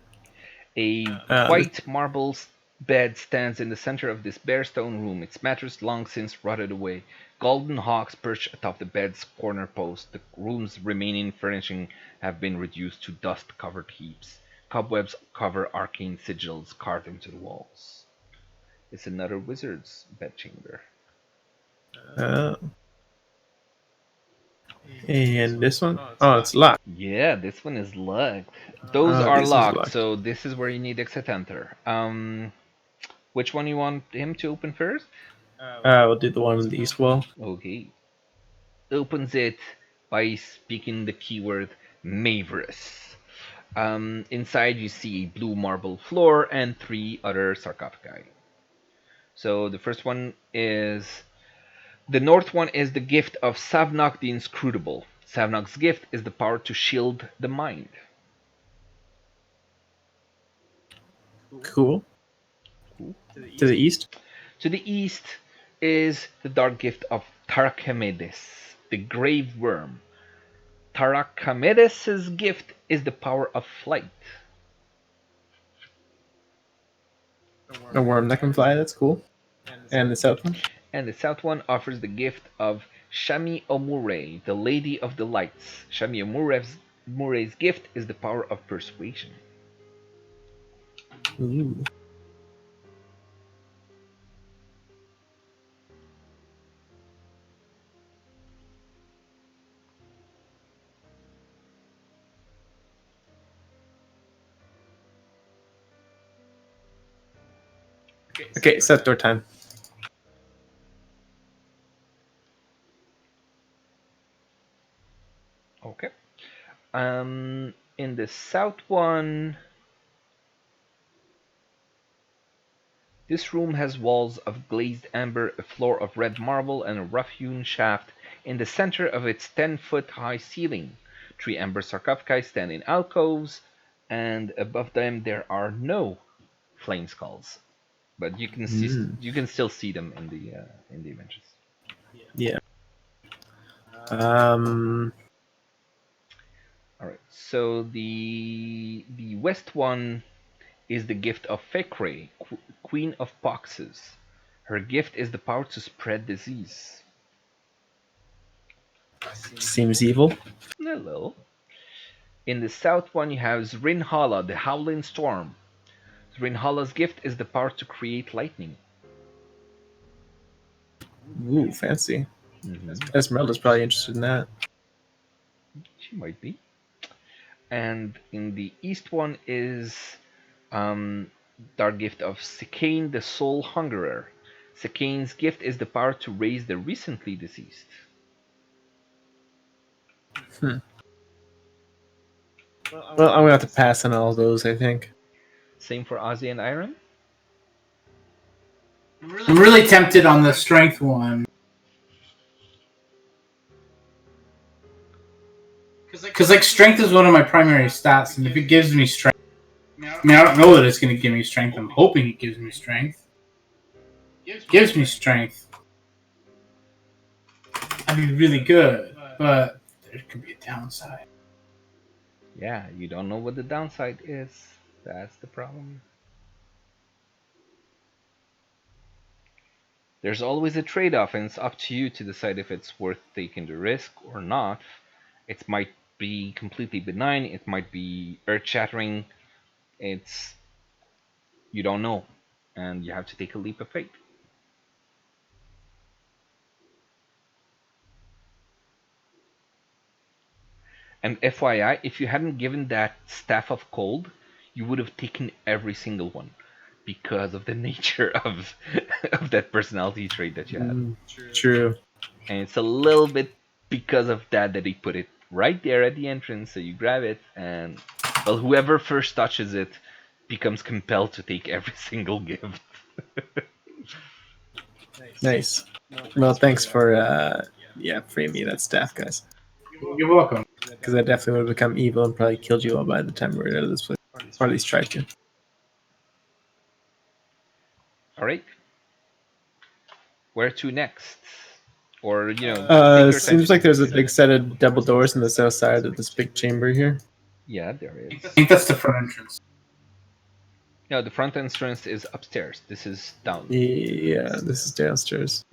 A Uh, white marble bed stands in the center of this bare stone room, its mattress long since rotted away. Golden hawks perch atop the bed's corner post. The room's remaining furnishing have been reduced to dust-covered heaps. Cobwebs cover arcane sigils carved into the walls. It's another wizard's bedchamber. uh, and this one? Oh, it's locked. Yeah, this one is locked. Those Oh, are this is locked, locked. so this is where you need exit enter. Which one you want him to open first? We'll do the one on the east wall. Okay. Opens it by speaking the keyword Maverous. Inside you see a blue marble floor and 3 other sarcophagi. So the first one is the north one is the gift of Savnok the Inscrutable. Savnok's gift is the power to shield the mind. Cool. Cool. To the east? To the east is the dark gift of Tarachamedes, the grave worm. Tarachamedes' gift is the power of flight. A worm that can fly. That's cool. And the south one? And the south one offers the gift of Shami Omure, the Lady of the Lights. Shami Omure's gift is the power of persuasion. Ooh. Okay, set door time. Okay. In the south one, this room has walls of glazed amber, a floor of red marble, and a rough-hewn shaft in the center of its 10-foot high ceiling. 3 amber sarcophagi stand in alcoves, and above them there are no flame skulls. But you can still see them in the images. Yeah. Um. All right. So the west one is the gift of Fekre, Queen of Poxes. Her gift is the power to spread disease. Seems evil. A little. In the south one, you have Zrinhala, the Howling Storm. Zrinhala's gift is the power to create lightning. Ooh, fancy. Mm-hmm. Esmeralda's probably interested in that. She might be. And in the east one is our gift of Sekane, the Soul Hungerer. Sekane's gift is the power to raise the recently deceased. Hmm. Well, I'm gonna have to pass on all those, I think. Same for Ozzy and Iron. I'm really tempted on the strength one. Because, like, strength is one of my primary stats, and if it gives me strength, I mean, I don't know that it's going to give me strength. I'm hoping it gives me strength. It gives me strength. I'd be really good, but there could be a downside. Yeah, you don't know what the downside is. That's the problem. There's always a trade-off, and it's up to you to decide if it's worth taking the risk or not. It might be completely benign. It might be earth-shattering. It's you don't know, and you have to take a leap of faith. And FYI, if you hadn't given that staff of cold, you would have taken every single one because of the nature of of that personality trait that you had. True. And it's a little bit because of that that he put it right there at the entrance, so you grab it, and well, whoever first touches it becomes compelled to take every single gift. Nice. Well, thanks for freeing me that staff, guys. You're welcome. Because I definitely would have become evil and probably killed you all by the time we were out of this place, or at least tried to. All right, where to next? Or take your time Seems to like there's a decide. big set of double doors on the south side of this big chamber here. Yeah, there I is. think that's the front entrance. No, the front entrance is upstairs. This is down. Yeah, this is downstairs.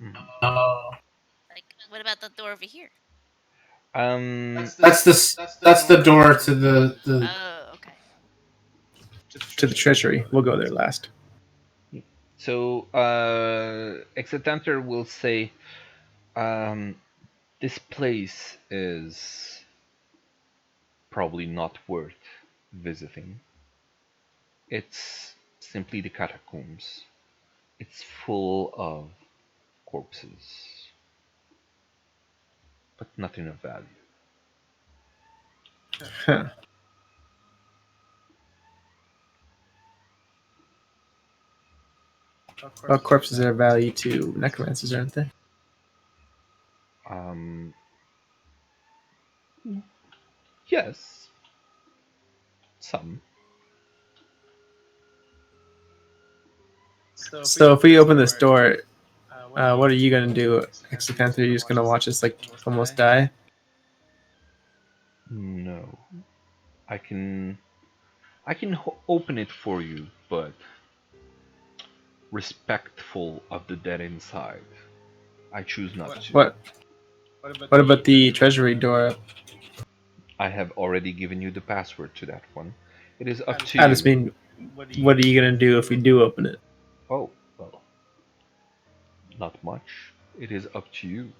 Oh, Like, what about the door over here? that's the door to the Oh, okay. To the treasury. We'll go there last. So, Exetanter will say, this place is probably not worth visiting. It's simply the catacombs. It's full of corpses, but nothing of value. Huh. Well, corpses are of value to necromancers, aren't they? Um, yes, some. So if we open this door, what are you gonna do, Exopanther? Are you just gonna watch us like almost die? No, I can open it for you, but respectful of the dead inside. I choose not to. What? What about the treasury door? I have already given you the password to that one. It is up to I you. just mean, what are you gonna do if we do open it? Oh, well, not much. It is up to you.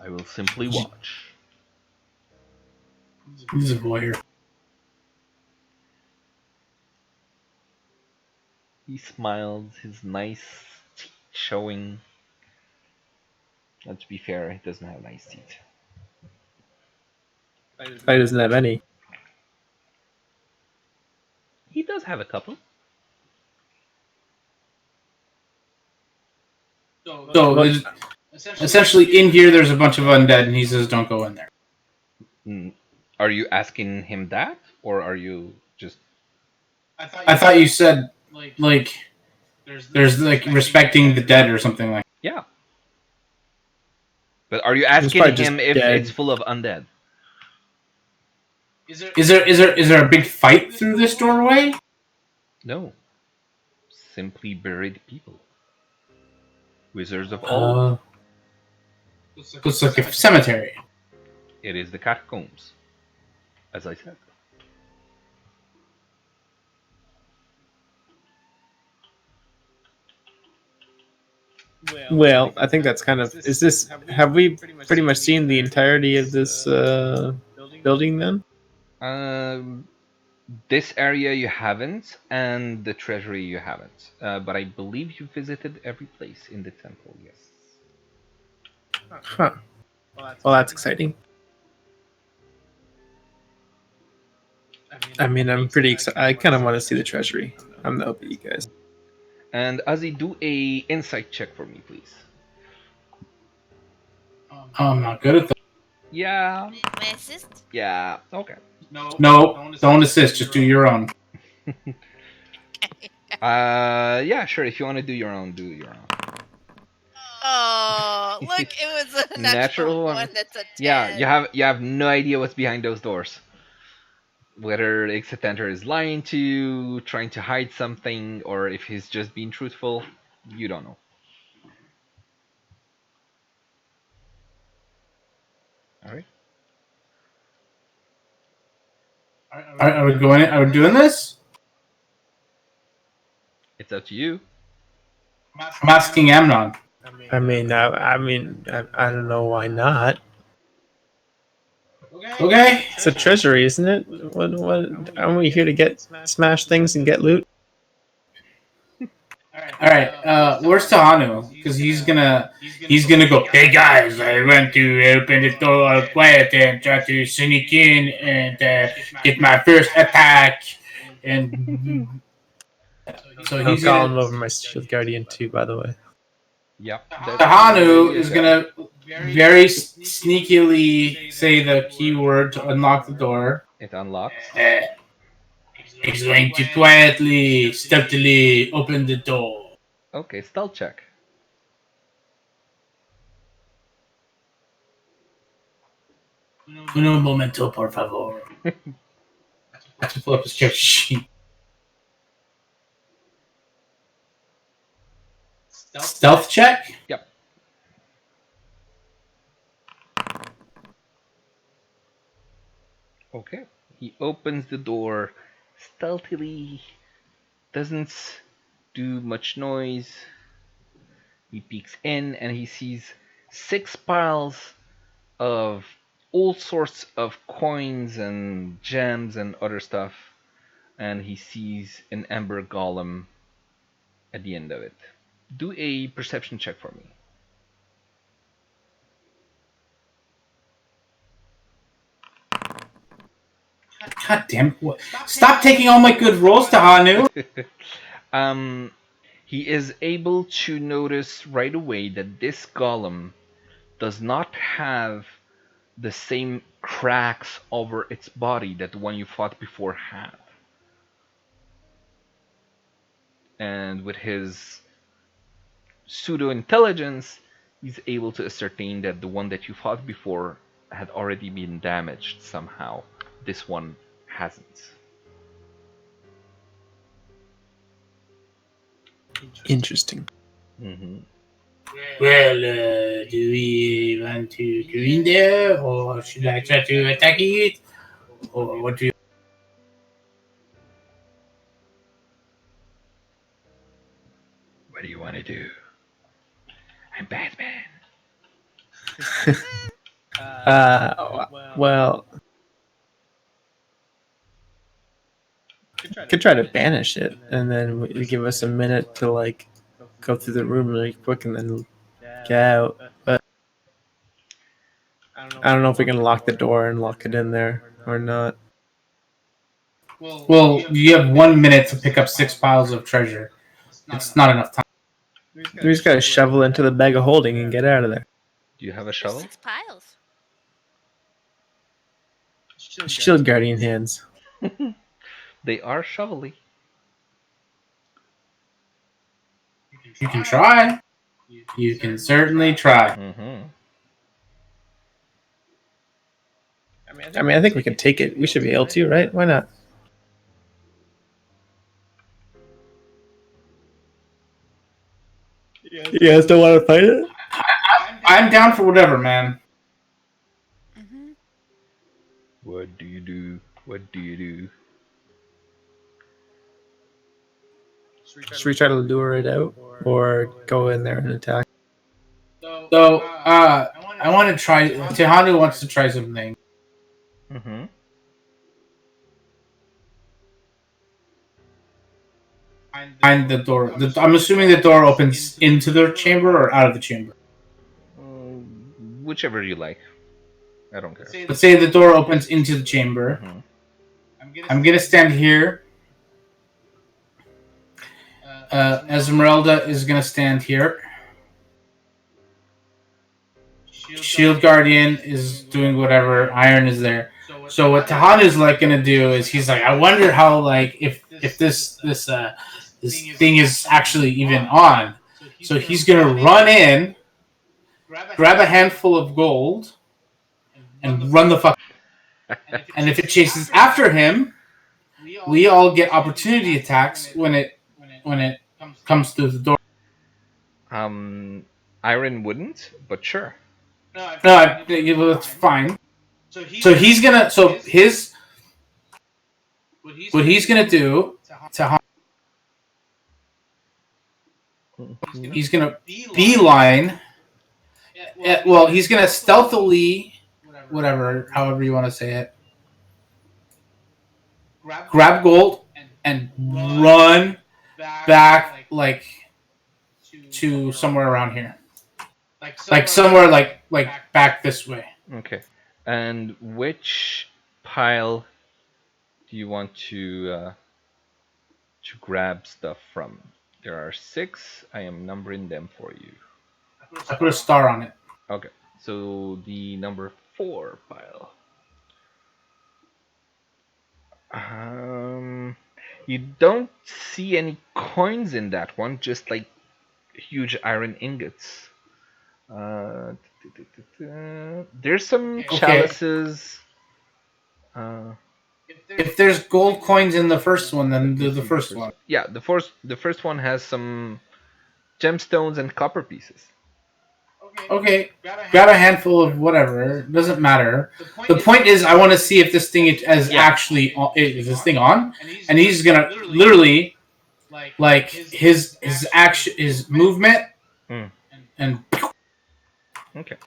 I will simply watch. He's a voyeur. He smiles, his nice teeth showing. And to be fair, he doesn't have nice teeth. He doesn't have any. He does have a couple. So essentially, in here, there's a bunch of undead, and he says, "Don't go in there." Mm, Are you asking him that, or are you just? I thought you said like there's like respecting the dead or something like. Yeah. But are you It's asking probably just him if dead. it's full of undead? Is there a big fight through this doorway? No. Simply buried people. Wizards of old. Looks like a cemetery. It is the catacombs, as I said. Well, I think that's kind of. Is this? Have we pretty much seen the entirety of this building then? Um, this area you haven't, and the treasury you haven't. But I believe you visited every place in the temple. Yes. Huh. Well, that's exciting. I mean, I'm pretty excited. I kind of want to see the treasury. I'm the OP, guys. And Ozzy, do a insight check for me, please. Oh, I'm not good at that. Yeah. May I assist? Yeah. Okay. No, don't assist. Just do your own. Yeah, sure. If you want to do your own, do your own. Oh, look, it was a natural one. That's a 10. Yeah, you have no idea what's behind those doors. Whether Exetanter is lying to you, trying to hide something, or if he's just being truthful, You don't know. All right. Are we going? Are we doing this? It's up to you. I'm asking Amnon. I don't know why not. Okay. It's a treasury, isn't it? What? Aren't we here to get smash things and get loot? All right. Where's Tahanu? Because he's gonna go. Hey guys, I went to open the door quiet and try to sneak in and get my first attack. And so I'm he's calling gonna. over my shield guardian too, by the way. Yep. Tahanu is gonna very sneakily say the keyword to unlock the door. It unlocks. He's going to quietly, stealthily open the door. Okay, stealth check. Uno momento, por favor. I have to pull up his character sheet. Stealth check? Yep. Okay. He opens the door stealthily, doesn't do much noise. He peeks in and he sees 6 piles of all sorts of coins and gems and other stuff. And he sees an ember golem at the end of it. Do a perception check for me. God damn it. Stop taking all my good rolls, Tahanu. He is able to notice right away that this golem does not have the same cracks over its body that the one you fought before had. And with his pseudo intelligence, he's able to ascertain that the one that you fought before had already been damaged somehow. This one hasn't. Interesting. Mm-hmm. Well, do we want to go in there, or should I try to attack it? Or what do you... What do you want to do? I'm Batman. Well, could try to banish it, and then we give us a minute to like go through the room really quick and then get out. But I don't know if we can lock the door and lock it in there or not. Well, you have 1 minute to pick up 6 piles of treasure. It's not enough time. We just gotta shovel into the bag of holding and get out of there. Do you have a There's shovel? 6 piles. Shield guardian hands. They are shovelly. You can try. You can certainly try. Mm-hmm. I think we can take it. We should be able to, right? Why not? You guys don't want to fight it? I'm down for whatever, man. Mm-hmm. What do you do? What do you do? Should we try to lure it out or go in there and attack? So, I want to try... Tehanu wants to try something. Mm-hmm. Find the door. I'm assuming the door opens into the chamber or out of the chamber. Whichever you like. I don't care. Let's say the door opens into the chamber. Mhm. I'm gonna stand here. Esmeralda is gonna stand here. Shield Guardian is doing whatever. Iron is there. So what Tahan is like gonna do is he's like, I wonder how like if this thing is actually even on. So he's gonna run in, grab a handful of gold, and run the fuck. And if it chases after him, we all get opportunity attacks when it comes through the door. Um, Iron wouldn't, but sure. No, that's fine. So he's gonna. So his what he's gonna do to Mhm. he's gonna beeline. Well, he's gonna stealthily, whatever, however you want to say it, grab gold and run back like to somewhere around here, like somewhere like back this way. Okay. And which pile do you want to grab stuff from? There are 6. I am numbering them for you. I put a star on it. Okay. So the number 4 pile. Um, you don't see any coins in that one, just like huge iron ingots. Uh, there's some Okay. chalices. Uh, If there's gold coins in the first one, then let me do the see first one. Yeah, the first one has some gemstones and copper pieces. Okay, grab a handful of whatever. It doesn't matter. The point is, I want to see if this thing is Yeah. actually is this thing on, and he's gonna literally like his action, his movement, Mm. and Okay.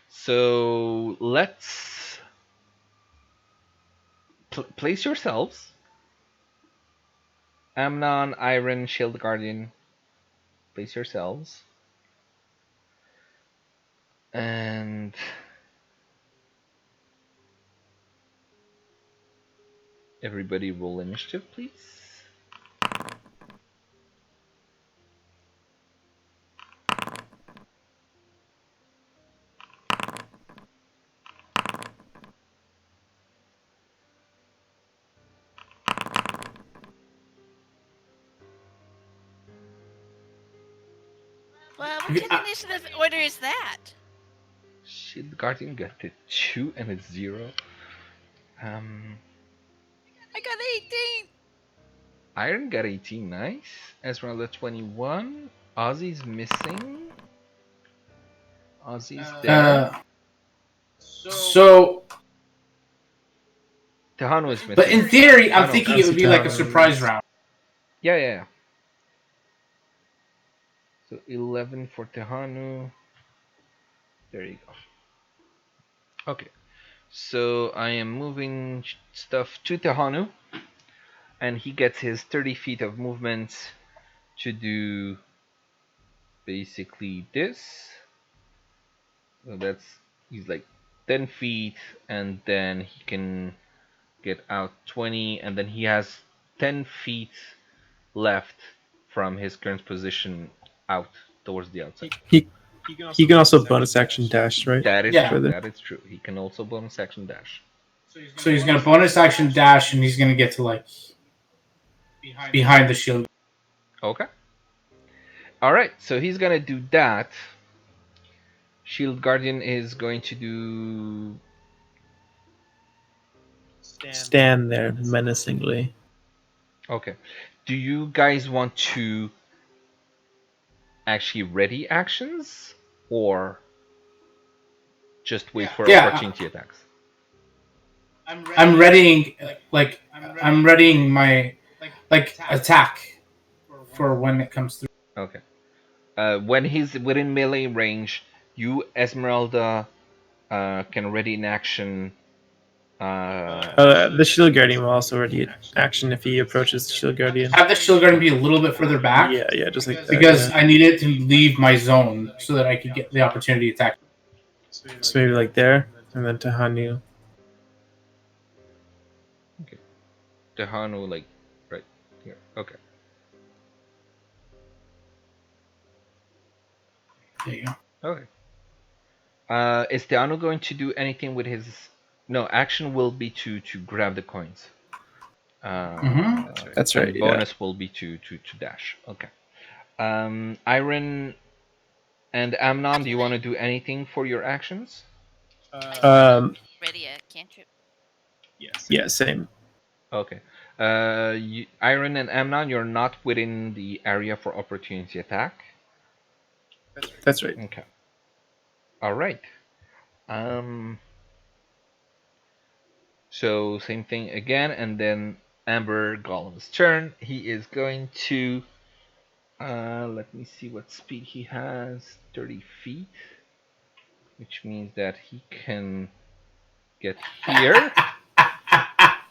So let's place yourselves. Amnon, Iron, Shield Guardian. Place yourselves. And everybody roll initiative, please. Well, what kind of initiative order is that? Shield Guardian got a 2 and a 0. I got 18. Iron got 18, nice. Esmeralda 21. Ozzy's missing. Ozzy's there. so. Tehanu is missing. But in theory, I'm Tehanu. thinking it would be like a surprise round. Yeah. So 11 for Tehanu. There you go. Okay. So I am moving stuff to Tehanu. And he gets his 30 feet of movement to do basically this. So he's like 10 feet, and then he can get out 20, and then he has 10 feet left from his current position out towards the outside. He can also bonus action dash, right? That is Yeah. true. That is true. He can also bonus action dash. So he's gonna bonus action dash, and he's gonna get to like behind the shield. Okay. All right. So he's gonna do that. Shield Guardian is going to do. Stand there menacingly. Okay. Do you guys want to actually ready actions or just wait for opportunity attacks? I'm readying I'm readying my attack for when it comes through. Okay. When he's within melee range, you Esmeralda can ready in action. The shield guardian will also ready action if he approaches the shield guardian. Have the shield guardian be a little bit further back. Yeah, just like that. Because yeah. I need it to leave my zone so that I could get the opportunity attack. So maybe like there, and then Tehanu. Okay. Tehanu, like right here. Okay. There you go. Okay. Is Tehanu going to do anything with his? No, action will be to grab the coins. That's right. And Yeah. bonus will be to dash. Okay. Iron and Amnon, do you want to do anything for your actions? Ready a cantrip. Yeah, same. Okay. Iron and Amnon, you're not within the area for opportunity attack. That's right. Okay. All right. Um. So same thing again, and then Amber Golem's turn. He is going to. Let me see what speed he has. 30 feet, which means that he can get here,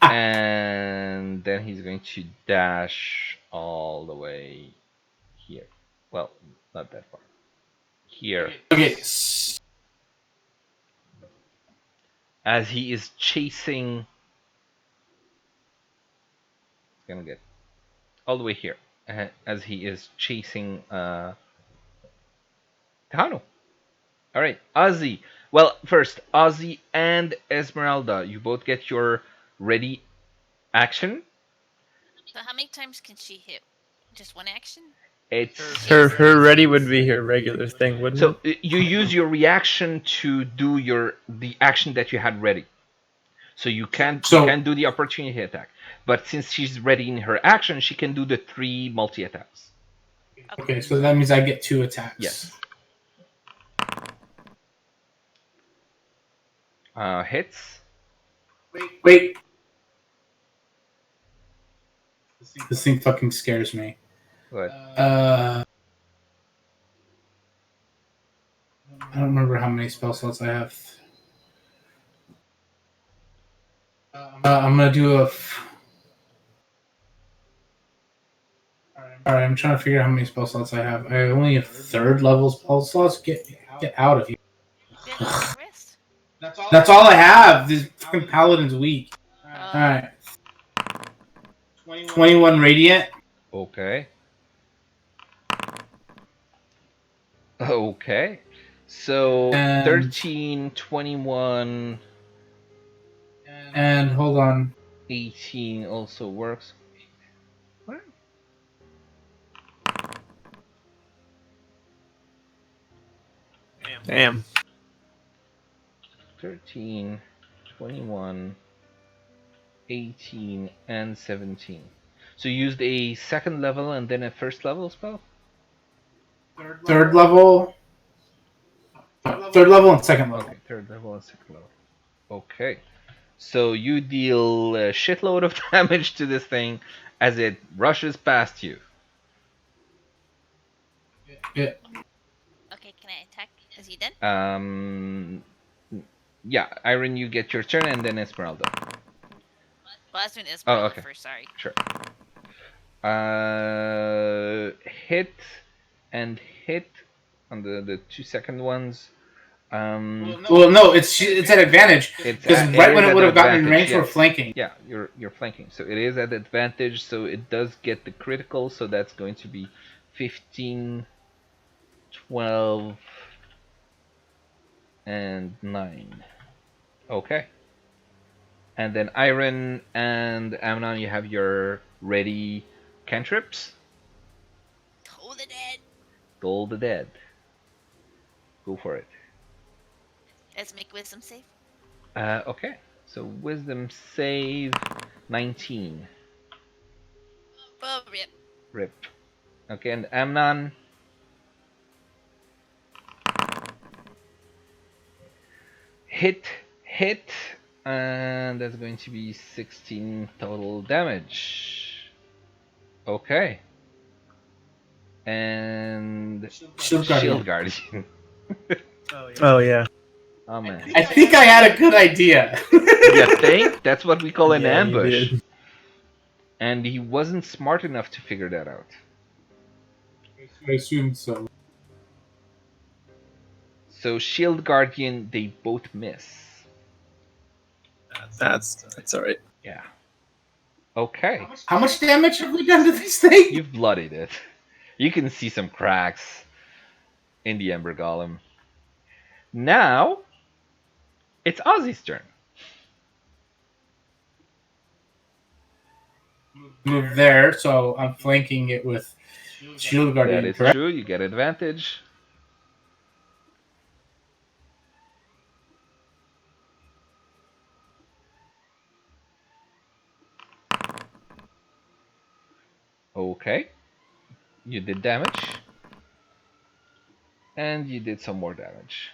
and then he's going to dash all the way here. Well, not that far. Here, Okay. as he is chasing. He's gonna get all the way here, as he is chasing Tahano. All right, Ozzy. Well, first, Ozzy and Esmeralda, you both get your ready action. So how many times can she hit? Just one action? It's She has Her three ready would turns. be her regular thing, wouldn't so it? you use your reaction to do the action that you had ready. So you can do the opportunity attack, but since she's ready in her action, she can do the 3 multi attacks. Okay, so that means I get 2 attacks. Yes. Hits. Wait. This thing fucking scares me. Good. I don't remember how many spell slots I have. I'm gonna do a. Alright, I'm trying to figure out how many spell slots I have. I only have 3rd level spell slots. Get out of here. Then you take a rest. That's all I have. This fucking paladin's weak. Oh. Alright. 21 radiant. Okay. Okay. So And- 13, 21, And hold on. 18 also works. What? Damn. 13, 21, 18, and 17. So you used a 2nd level and then a 1st level spell? 3rd level. 3rd level and 2nd level. Okay, 3rd level and 2nd level. Okay. So you deal a shitload of damage to this thing as it rushes past you. Yeah. Okay, can I attack? Is he done? Yeah, Iron, you get your turn, and then Esmeralda. Well, that's doing Esmeralda okay. first, sorry. Sure. Hit and hit on the 2 second ones. Well, no, it's at advantage because right when it would have gotten in range, we're flanking. Yeah, you're flanking, so it is at advantage. So it does get the critical. So that's going to be 15, 12, and 9. Okay. And then Iron and Amnon, you have your ready cantrips. Toll the dead. Toll the dead. Go for it. Let's make wisdom save. Okay. So wisdom save 19. Oh, rip. Rip. Okay, and Amnon. Hit, and that's going to be 16 total damage. Okay. And Shield Guardian. Oh yeah. Oh man. I think I had a good idea. You think? That's what we call an Yeah, you ambush. did. And he wasn't smart enough to figure that out. I assumed so. So Shield Guardian, they both miss. That's all right. Yeah. Okay. How much damage have we done to this thing? You've bloodied it. You can see some cracks in the Ember Golem. Now, it's Ozzy's turn. Move there, so I'm flanking it with Shield Guardian. That is correct? true. You get advantage. Okay. You did damage. And you did some more damage.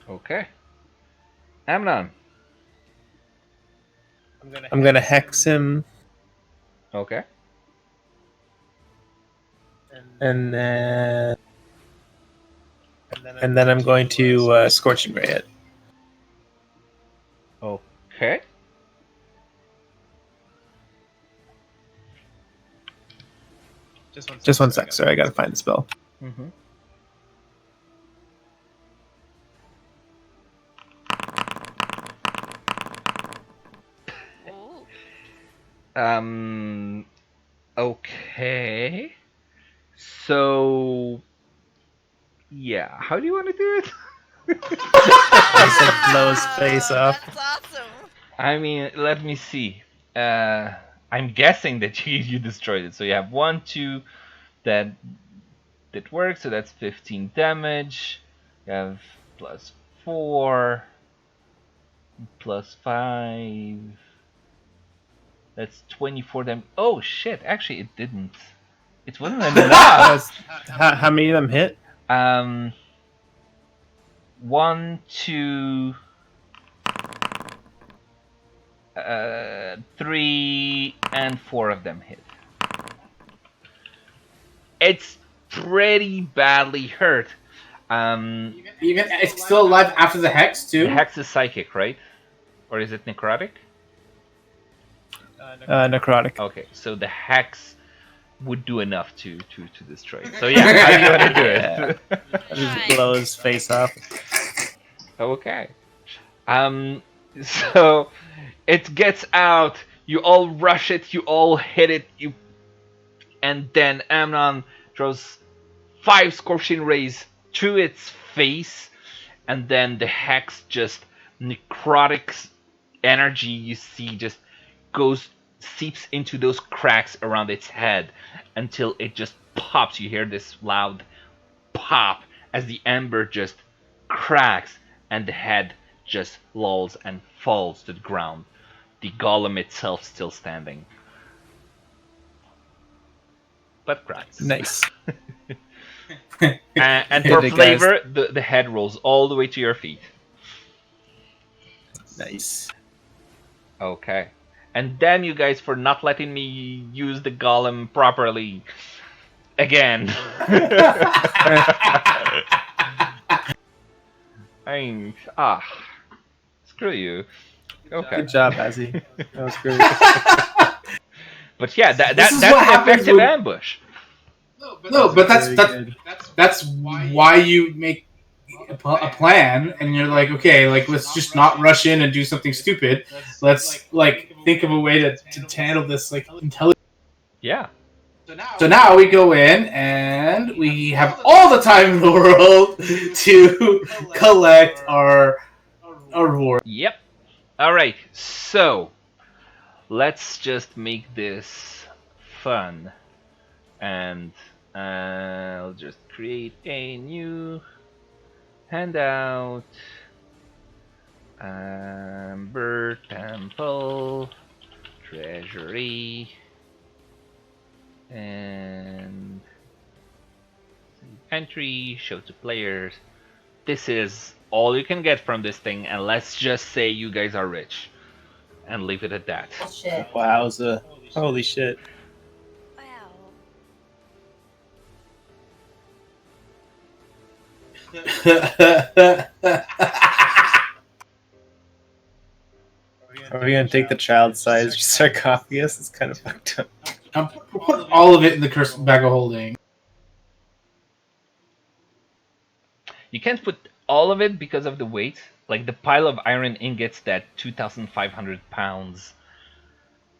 Okay. Amnon. I'm gonna hex him, Okay. and then I'm going to scorching ray it. Okay. Just one sec, sorry, I gotta find the spell. Mm-hmm. Ooh. Okay. So, yeah. How do you want to do it? Just like blow his face off. That's awesome. I mean, let me see. I'm guessing that you destroyed it. So you have 1, 2 that works. So that's 15 damage. You have plus 4, plus 5. That's 24 damage. Oh shit! Actually, it didn't. It wasn't enough. How many of them hit? 1, 2, 3, and 4 of them hit. It's pretty badly hurt. Even it's still alive after the hex too. The hex is psychic, right? Or is it necrotic? Necrotic. Okay, so the hex would do enough to destroy it. So yeah, how do you want to do it? Just blow his face off. Okay. So it gets out. You all rush it. You all hit it. And then Amnon throws 5 scorching rays through its face, and then the hex just necrotic energy you see just seeps into those cracks around its head until it just pops. You hear this loud pop as the ember just cracks and the head just lolls and falls to the ground. The golem itself still standing, but cracks. Nice. And Hit for it, flavor, the head rolls all the way to your feet. Nice. Okay. And damn you guys for not letting me use the golem properly. Again. Screw you. Okay. Good job, Azzy. That was great. But yeah, This that's is an what happens effective when- ambush. No, but Very good. that's why you make a plan, and you're like, okay, like let's just not rush in and do something stupid. Let's like think of a way to handle this like intelligently. Yeah. So now we go in and we have all the time in the world to collect our reward. Yep. Alright, so let's just make this fun. And I'll just create a new handout. Amber Temple Treasury and entry, show to players. This is all you can get from this thing, and let's just say you guys are rich and leave it at that. Wowza. Holy shit. Wow. Are we gonna take the child-sized sarcophagus? It's kind of fucked up. Put all of it in the cursed bag of holding. You can't put all of it because of the weight. Like the pile of iron ingots, that 2,500 pounds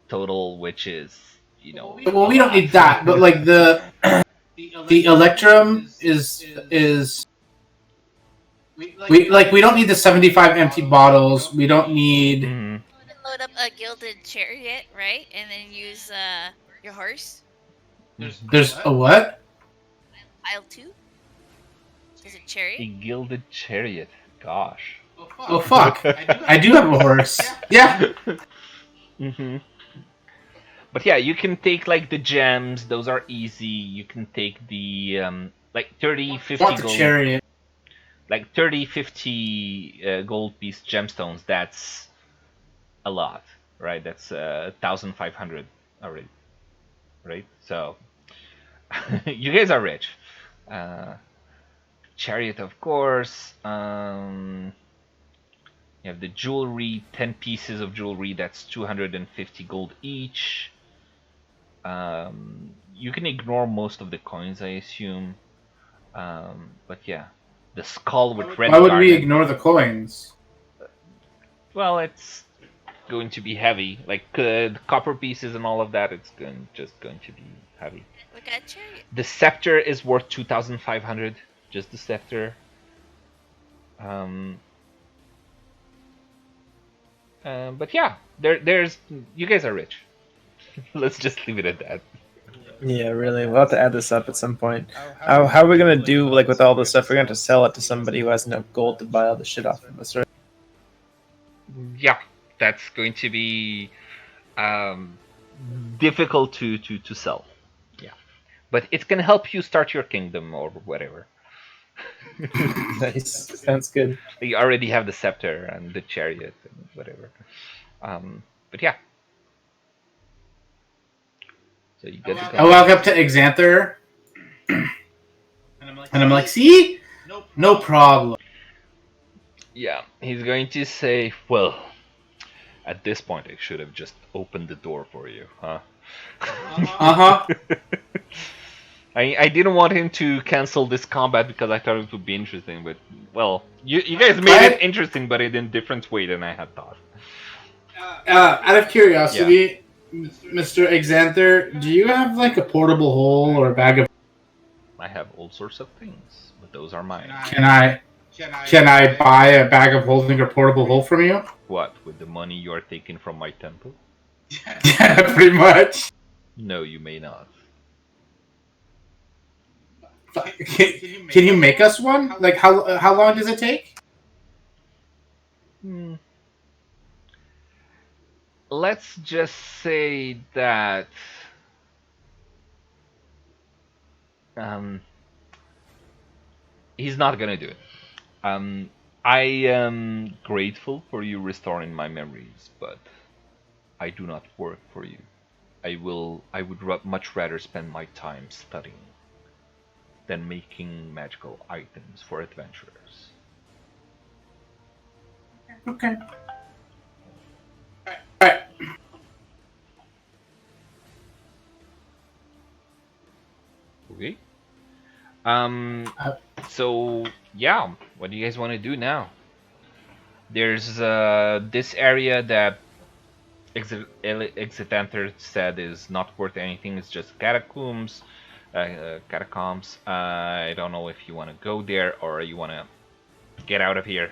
total, which is, Well, we don't need that, but like the electrum is we don't need the 75 empty bottles. We don't need. Mhm. You can load up a gilded chariot, right? And then use your horse. There's a what? Aisle 2. Is it A chariot? gilded chariot. Gosh. Oh fuck! I do have a horse. Yeah. hmm But yeah, you can take like the gems; those are easy. You can take the like 30, 50 Want the gold, chariot? like 30, 50 gold piece gemstones. That's a lot, right? That's 1,500 already, right? So you guys are rich. Uh, Chariot, of course. You have the jewelry, 10 pieces of jewelry. That's 250 gold each. You can ignore most of the coins, I assume. But yeah, the skull with red Why would we garnet. ignore the coins? Well, it's going to be heavy. Like the copper pieces and all of that, it's just going to be heavy. We got chariot. The scepter is worth 2,500. Just the scepter. Um, but yeah, there's you guys are rich. Let's just leave it at that. Yeah, really. We'll have to add this up at some point. How are we gonna do like with all this stuff? We're gonna have to sell it to somebody who has enough gold to buy all the shit off of us, right? Yeah, that's going to be um, difficult to sell. Yeah, but it can help you start your kingdom or whatever. Nice. Sounds good. You already have the scepter and the chariot and whatever. But yeah, so you get to I walk up to Exanther, and I'm like, see? No problem. Yeah, he's going to say, well, at this point, I should have just opened the door for you, huh? Uh-huh. I didn't want him to cancel this combat because I thought it would be interesting, but, well, you guys made it interesting, but in a different way than I had thought. Out of curiosity, Mr. Exanther, do you have like a portable hole or a bag of... I have all sorts of things, but those are mine. Can I buy a bag of holding or portable hole from you? What, with the money you are taking from my temple? Yeah, pretty much. No, you may not. Can you make us one? Like, how long does it take? Let's just say that he's not gonna do it. I am grateful for you restoring my memories, but I do not work for you. I would much rather spend my time studying than making magical items for adventurers. Okay. Alright. Okay. So yeah, what do you guys want to do now? There's this area that Exitanther said is not worth anything. It's just catacombs. I don't know if you want to go there or you want to get out of here.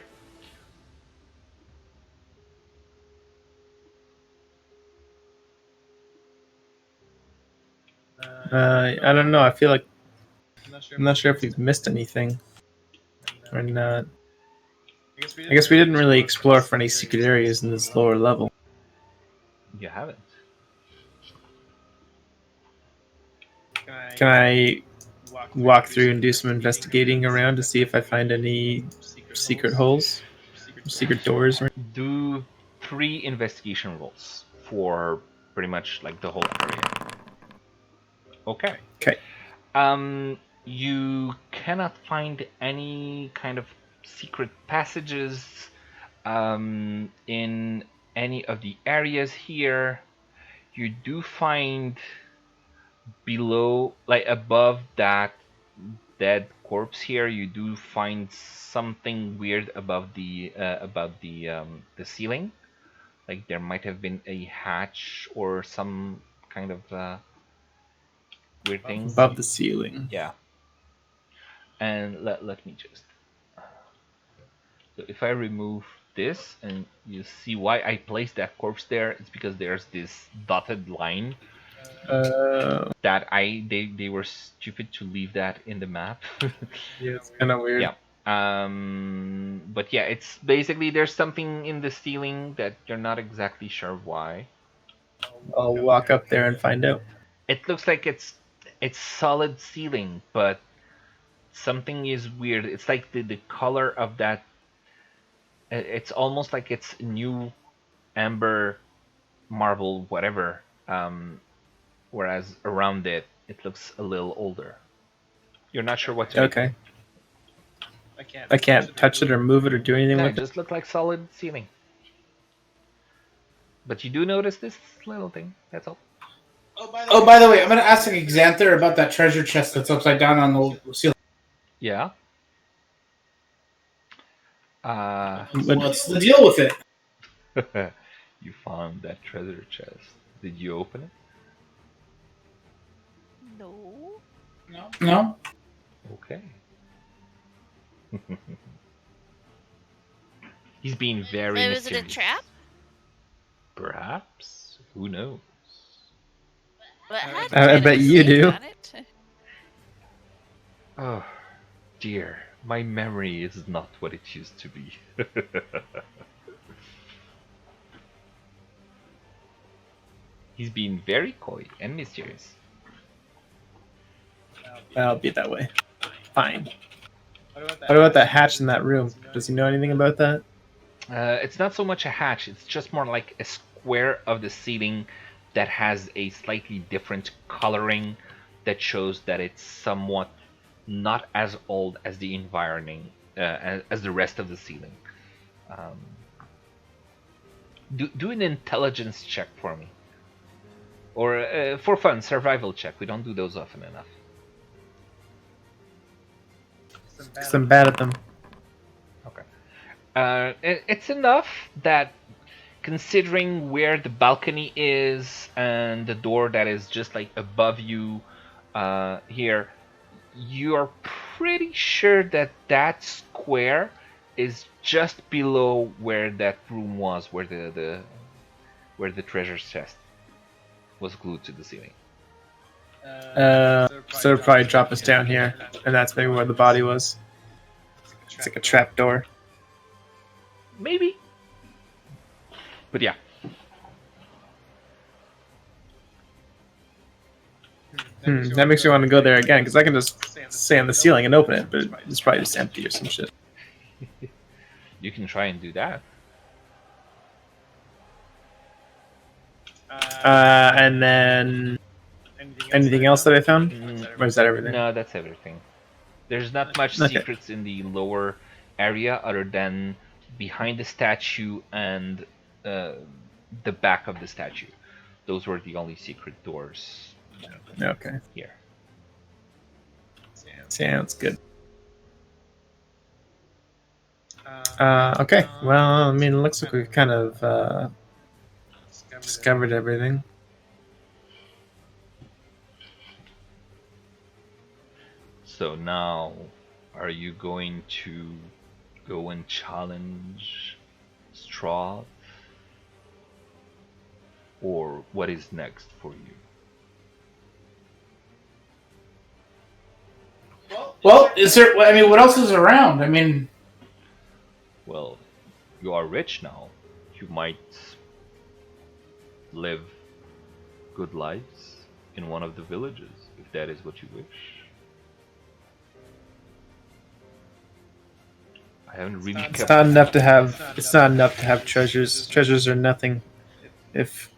I don't know. I feel like I'm not sure if we've missed anything or not. I guess we didn't really explore for any secret areas in this lower level. You haven't. Can I walk through and do some investigating around to see if I find any secret holes, secret doors? Do 3 investigation rolls for pretty much like the whole area. Okay. Okay. You cannot find any kind of secret passages in any of the areas here. You do find below, like above that dead corpse here, you do find something weird above the ceiling. Like there might have been a hatch or some kind of weird thing Above the ceiling. Yeah. And let me just. So if I remove this, and you see why I placed that corpse there, it's because there's this dotted line that they were stupid to leave that in the map. Yeah, it's kind of weird. Yeah. But yeah, it's basically there's something in the ceiling that you're not exactly sure why. I'll walk up there and find out. It looks like it's solid ceiling, but something is weird. It's like the color of that. It's almost like it's new amber marble, whatever. Whereas around it, it looks a little older. You're not sure what to make of Okay. it. I can't touch it or move it or do anything No, it with it. just looked like solid ceiling. But you do notice this little thing. That's all. Oh, by the way, I'm going to ask Xanther about that treasure chest that's upside down on the ceiling. Yeah. What's the deal with it? You found that treasure chest. Did you open it? No. No? Okay. He's being very Was it a mysterious. trap? Perhaps. Who knows? But how I try to bet be you safe do. on it. Oh, dear. My memory is not what it used to be. He's being very coy and mysterious. I'll be that way. Fine. What about that hatch in that room? Does he know anything about that? It's not so much a hatch, it's just more like a square of the ceiling that has a slightly different coloring that shows that it's somewhat not as old as the environing, as the rest of the ceiling. Um, do an intelligence check for me. Or for fun, survival check. We don't do those often enough. Because I'm bad at them. Okay. It's enough that considering where the balcony is and the door that is just like above you here, you're pretty sure that that square is just below where that room was, where where the treasure chest was glued to the ceiling. So it'll probably drop us down here, and that's maybe where the body was. It's like a trap door. Maybe. But yeah. That makes me want to go there again, because I can just stay on the ceiling and open it, but it's probably just empty or some shit. You can try and do that. And then anything else that I found? Or is that everything? No, that's everything. There's not much Okay. secrets in the lower area other than behind the statue and the back of the statue. Those were the only secret doors Okay. here. Sounds good. Okay. Well, I mean, it looks like we kind of discovered everything. So now, are you going to go and challenge Strahd? Or what is next for you? Well, is there? I mean, what else is around? I mean, Well, you are rich now. You might live good lives in one of the villages, if that is what you wish. I haven't really It's kept. not enough to have. It's not enough to have treasures. Treasures are nothing if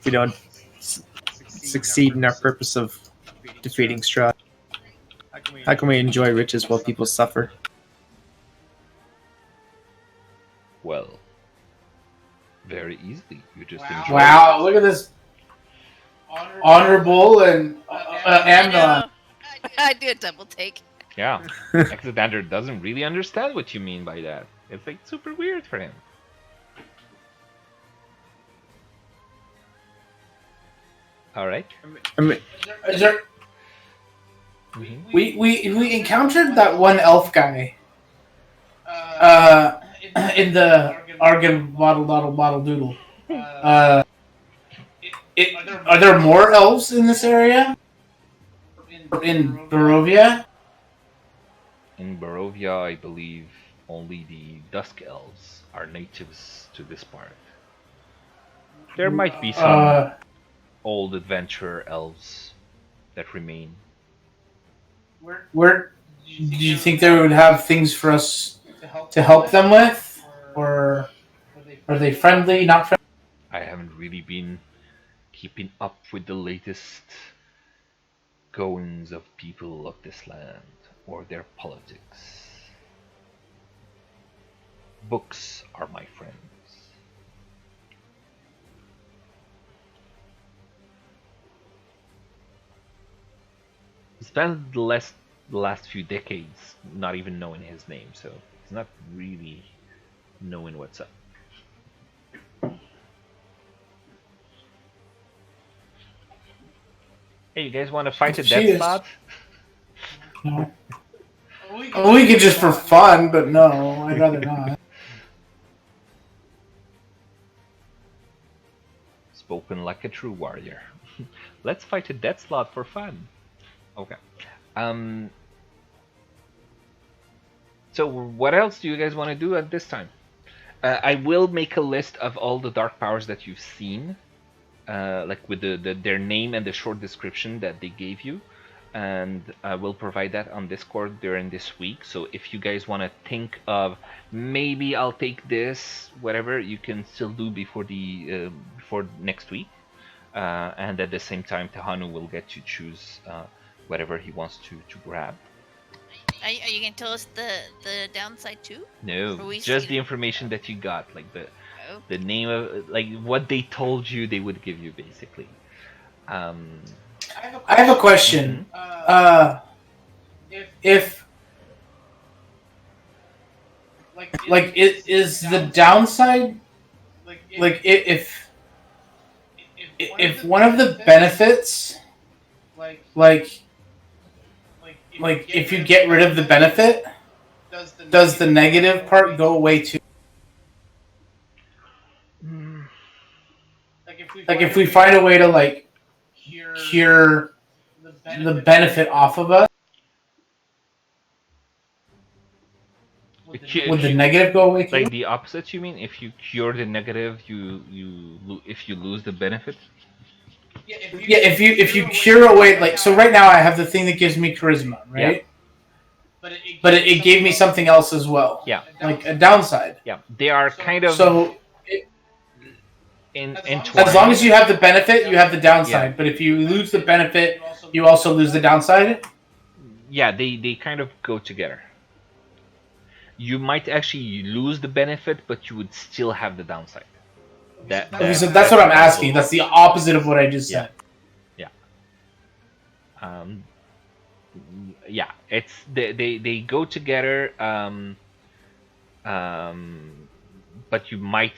we don't succeed in our purpose of defeating Strahd. How can we enjoy riches while people suffer? Well, very easily. You just enjoy. wow! Look at this honorable and I Amnon. know. I do a double take. Yeah, Exedander doesn't really understand what you mean by that. It's like super weird for him. All right. I mean, Is there, Mhm. we encountered that one elf guy. In the Argon Waddle Doodle. Are there more elves in this area? In Barovia? In Barovia, I believe only the Dusk Elves are natives to this part. There might be some old adventurer elves that remain. Where do you think they would have things for us to help them with, or are they friendly? Not friendly? I haven't really been keeping up with the latest goings of people of this land or their politics. Books are my friends. Spent the last few decades not even knowing his name, so he's not really knowing what's up. Hey, you guys want to fight a death slot? No. We could just for fun, but no, I'd rather not. Spoken like a true warrior. Let's fight a death slot for fun. Okay. So what else do you guys want to do at this time? I will make a list of all the dark powers that you've seen, like with their name and the short description that they gave you, and I will provide that on Discord during this week. So if you guys want to think of maybe I'll take this, whatever, you can still do before next week, and at the same time, Tahanu will get to choose whatever he wants to grab. Are you gonna tell us the downside too? No, just the information that you got, like the name of, like what they told you they would give you, basically. I have a question. If like it is the downside, like if one of the benefits, like if you get rid of the benefit, does the negative part go away too? Like if we find a way to like cure the benefit off of us, would the negative go away too? Like the opposite, you mean? If you cure the negative, if you lose the benefit? Yeah, if you cure away, like, so right now I have the thing that gives me charisma, right? Yeah. But it gave me something else as well. Yeah. Like a downside. Yeah, they are kind of so. Entwined. As long as you have the benefit, you have the downside. Yeah. But if you lose the benefit, you also lose the downside. Yeah, they kind of go together. You might actually lose the benefit, but you would still have the downside. So that's what I'm asking. That's the opposite of what I just said. Yeah. Yeah. It's they go together. But you might,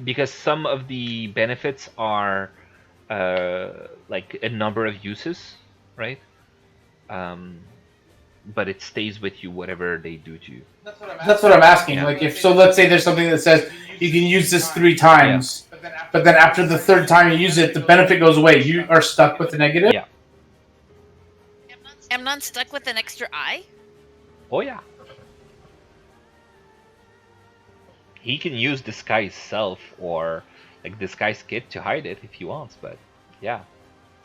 because some of the benefits are like a number of uses, right? But it stays with you whatever they do to you. That's what I'm asking. Yeah. Like if so, let's say there's something that says you can use this 3 times, yeah. But then after the 3rd time you use it, the benefit goes away. You are stuck with the negative. Yeah. Amnon stuck with an extra eye? Oh yeah. He can use disguise self or like disguise kit to hide it if he wants, but yeah,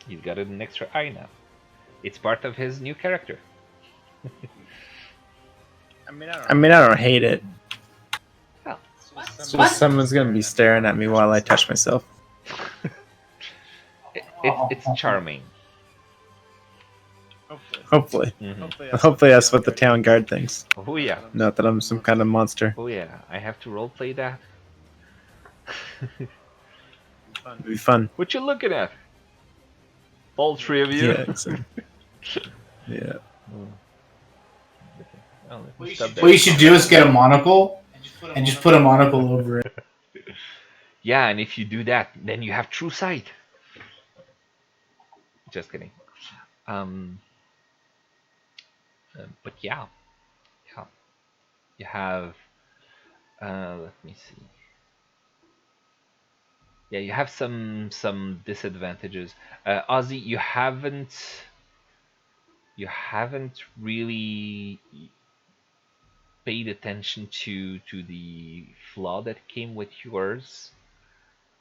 he's got an extra eye now. It's part of his new character. I mean, I don't hate it. Oh. It's just someone's gonna be staring at me while I touch myself. It's charming. Hopefully. Mm-hmm. Hopefully that's what the town guard thinks. Oh yeah. Not that I'm some kind of monster. Oh yeah, I have to roleplay that. It'd be fun. What you looking at? All 3 of you? Yeah, exactly. Yeah. Oh, what you should do is get a monocle and just put a monocle over it. Yeah, and if you do that, then you have true sight. Just kidding. But yeah, you have. Let me see. Yeah, you have some disadvantages. Ozzy, you haven't really paid attention to the flaw that came with yours.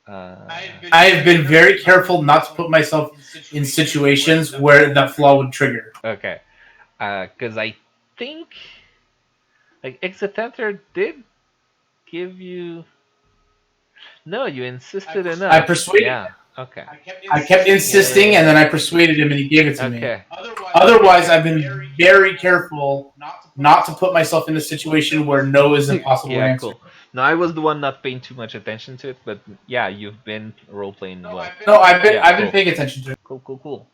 I have been very careful not to put myself in situations where that flaw would trigger. Okay, because I think like Exeter did give you. No, you insisted I enough. persuaded Yeah. Okay. I kept insisting, and then I persuaded him, and he gave it to me. Okay. Otherwise, I've been very careful not to put myself in a situation where no is an impossible Yeah, answer. cool. No, I was the one not paying too much attention to it, but yeah, you've been role playing well. No, I've been Cool. paying attention to it. Cool, cool, cool.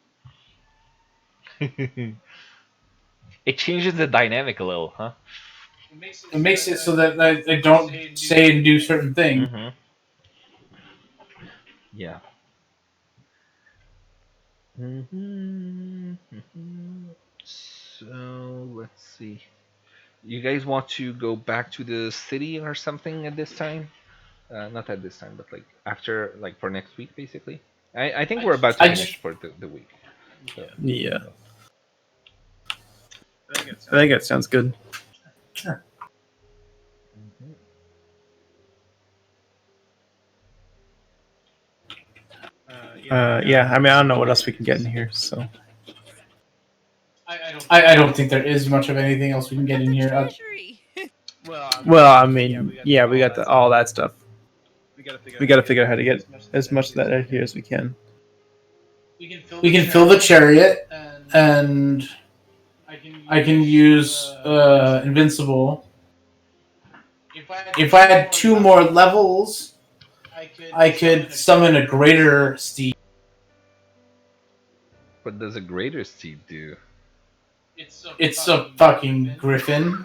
It changes the dynamic a little, huh? It makes it so that I don't say and do certain things. Mm-hmm. Yeah. Mm-hmm. So let's see. You guys want to go back to the city or something at this time? Not at this time, but like after, like for next week, basically. I think we're about to I finish just for the week. So. Yeah, I think that sounds good. sure. Mhm. Yeah, I mean, I don't know what else we can get in here. So I don't think there is much of anything else we can get At in the here. treasury. well, I mean, yeah, we got all that stuff. We got to figure out how to get as much of that out here as we can. We can fill the chariot, and I can use invincible. If I had two more levels, I could summon a greater steed. What does a greater seed do? It's a fucking griffin.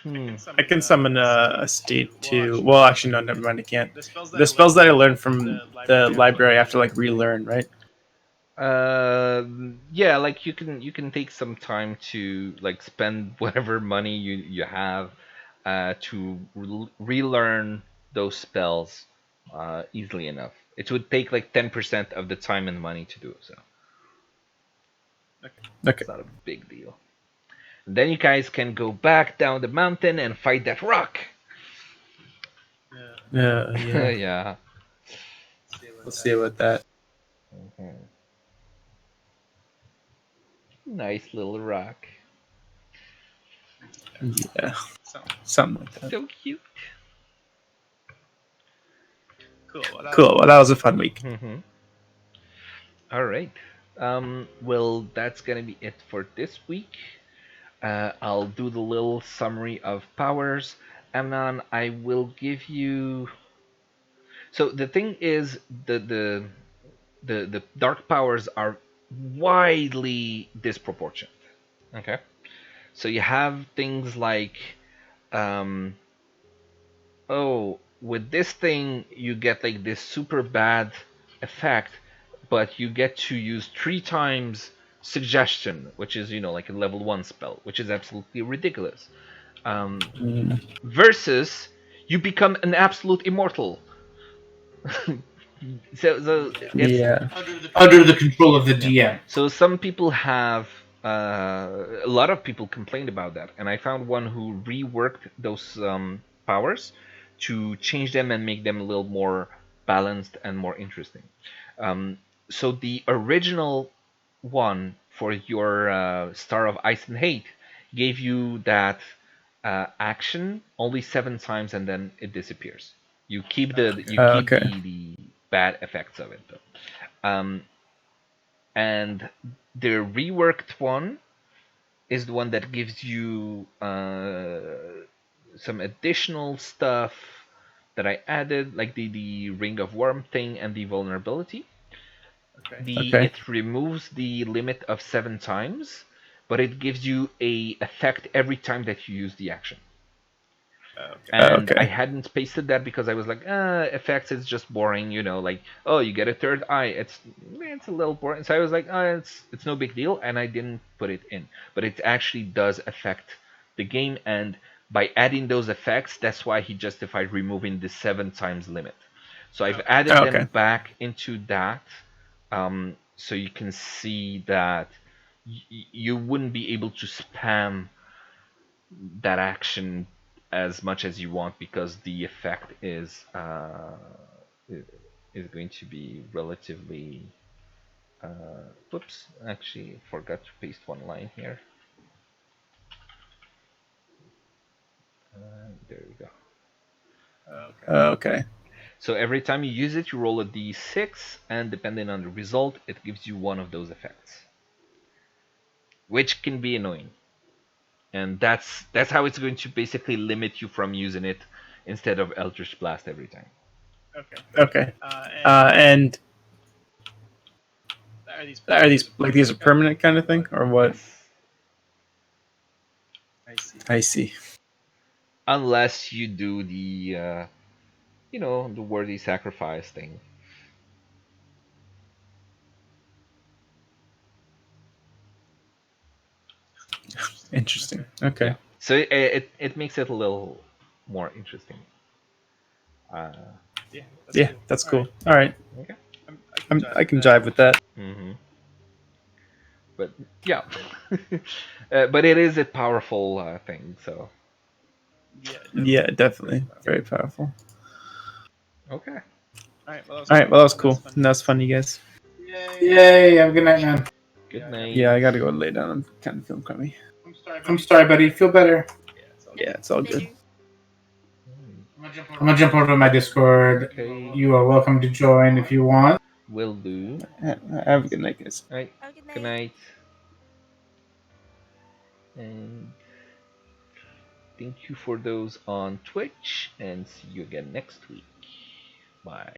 Hmm. I can summon a steed too. Well, actually, no, never mind. I can't. The spells that I learned from the library, I have to like relearn, right? Yeah, like you can take some time to like spend whatever money you have, to relearn those spells, easily enough. It would take like 10% of the time and money to do it, so Okay. it's not a big deal. And then you guys can go back down the mountain and fight that rock. Yeah. Yeah. Let's see about that. Mhm. Nice little rock. Yeah, something like that. So cute. Cool. Well, that was a fun week. Hmm. All right. Well, that's gonna be it for this week. I'll do the little summary of powers. Amnon, I will give you. So the thing is, the dark powers are widely disproportionate. Okay. So you have things like, um, oh, with this thing you get like this super bad effect, but you get to use 3 times suggestion, which is like a level 1 spell, which is absolutely ridiculous. Mm, Versus you become an absolute immortal. So it's yeah. Under the control of the yeah. DM. So some people have, a lot of people complained about that, and I found one who reworked those, powers to change them and make them a little more balanced and more interesting. So the original one for your, Star of Ice and Hate gave you that, action only 7 times and then it disappears. You keep Okay. the bad effects of it though. And the reworked one is the one that gives you, some additional stuff that I added, like the Ring of Worm thing and the vulnerability. Okay. It removes the limit of 7 times, but it gives you a effect every time that you use the action. And I Okay. hadn't pasted that because I was like, effects is just boring, like, oh, you get a third eye. It's a little boring. So I was like, it's no big deal, and I didn't put it in. But it actually does affect the game, and by adding those effects, that's why he justified removing the 7 times limit. So I've added them Okay. back into that, so you can see that you wouldn't be able to spam that action as much as you want because the effect is going to be relatively. Whoops! Actually, forgot to paste one line here. There we go. Okay. So every time you use it, you roll a d6, and depending on the result, it gives you one of those effects, which can be annoying. And that's how it's going to basically limit you from using it instead of Eldritch Blast every time. Okay. And are these like these are permanent kind of thing or what? Yes. I see. Unless you do the the worthy sacrifice thing. Interesting. Okay. Yeah. So it makes it a little more interesting. Yeah, that's cool. All right. Okay. I can jive with that. Hmm. But yeah, but it is a powerful thing. So Yeah, definitely. Very powerful. okay. All right. Well, that was cool. And that was fun, you guys. Yay! Have a good night, man. Good night. Yeah, I got to go lay down. I'm kind of feeling crummy. I'm sorry, buddy. Feel better. Yeah, it's all good. Better. I'm gonna jump over to my Discord. Okay. You are welcome to join if you want. Will do. Have a good night, guys. All right. Have a good Good night. night. And thank you for those on Twitch, and see you again next week. Bye.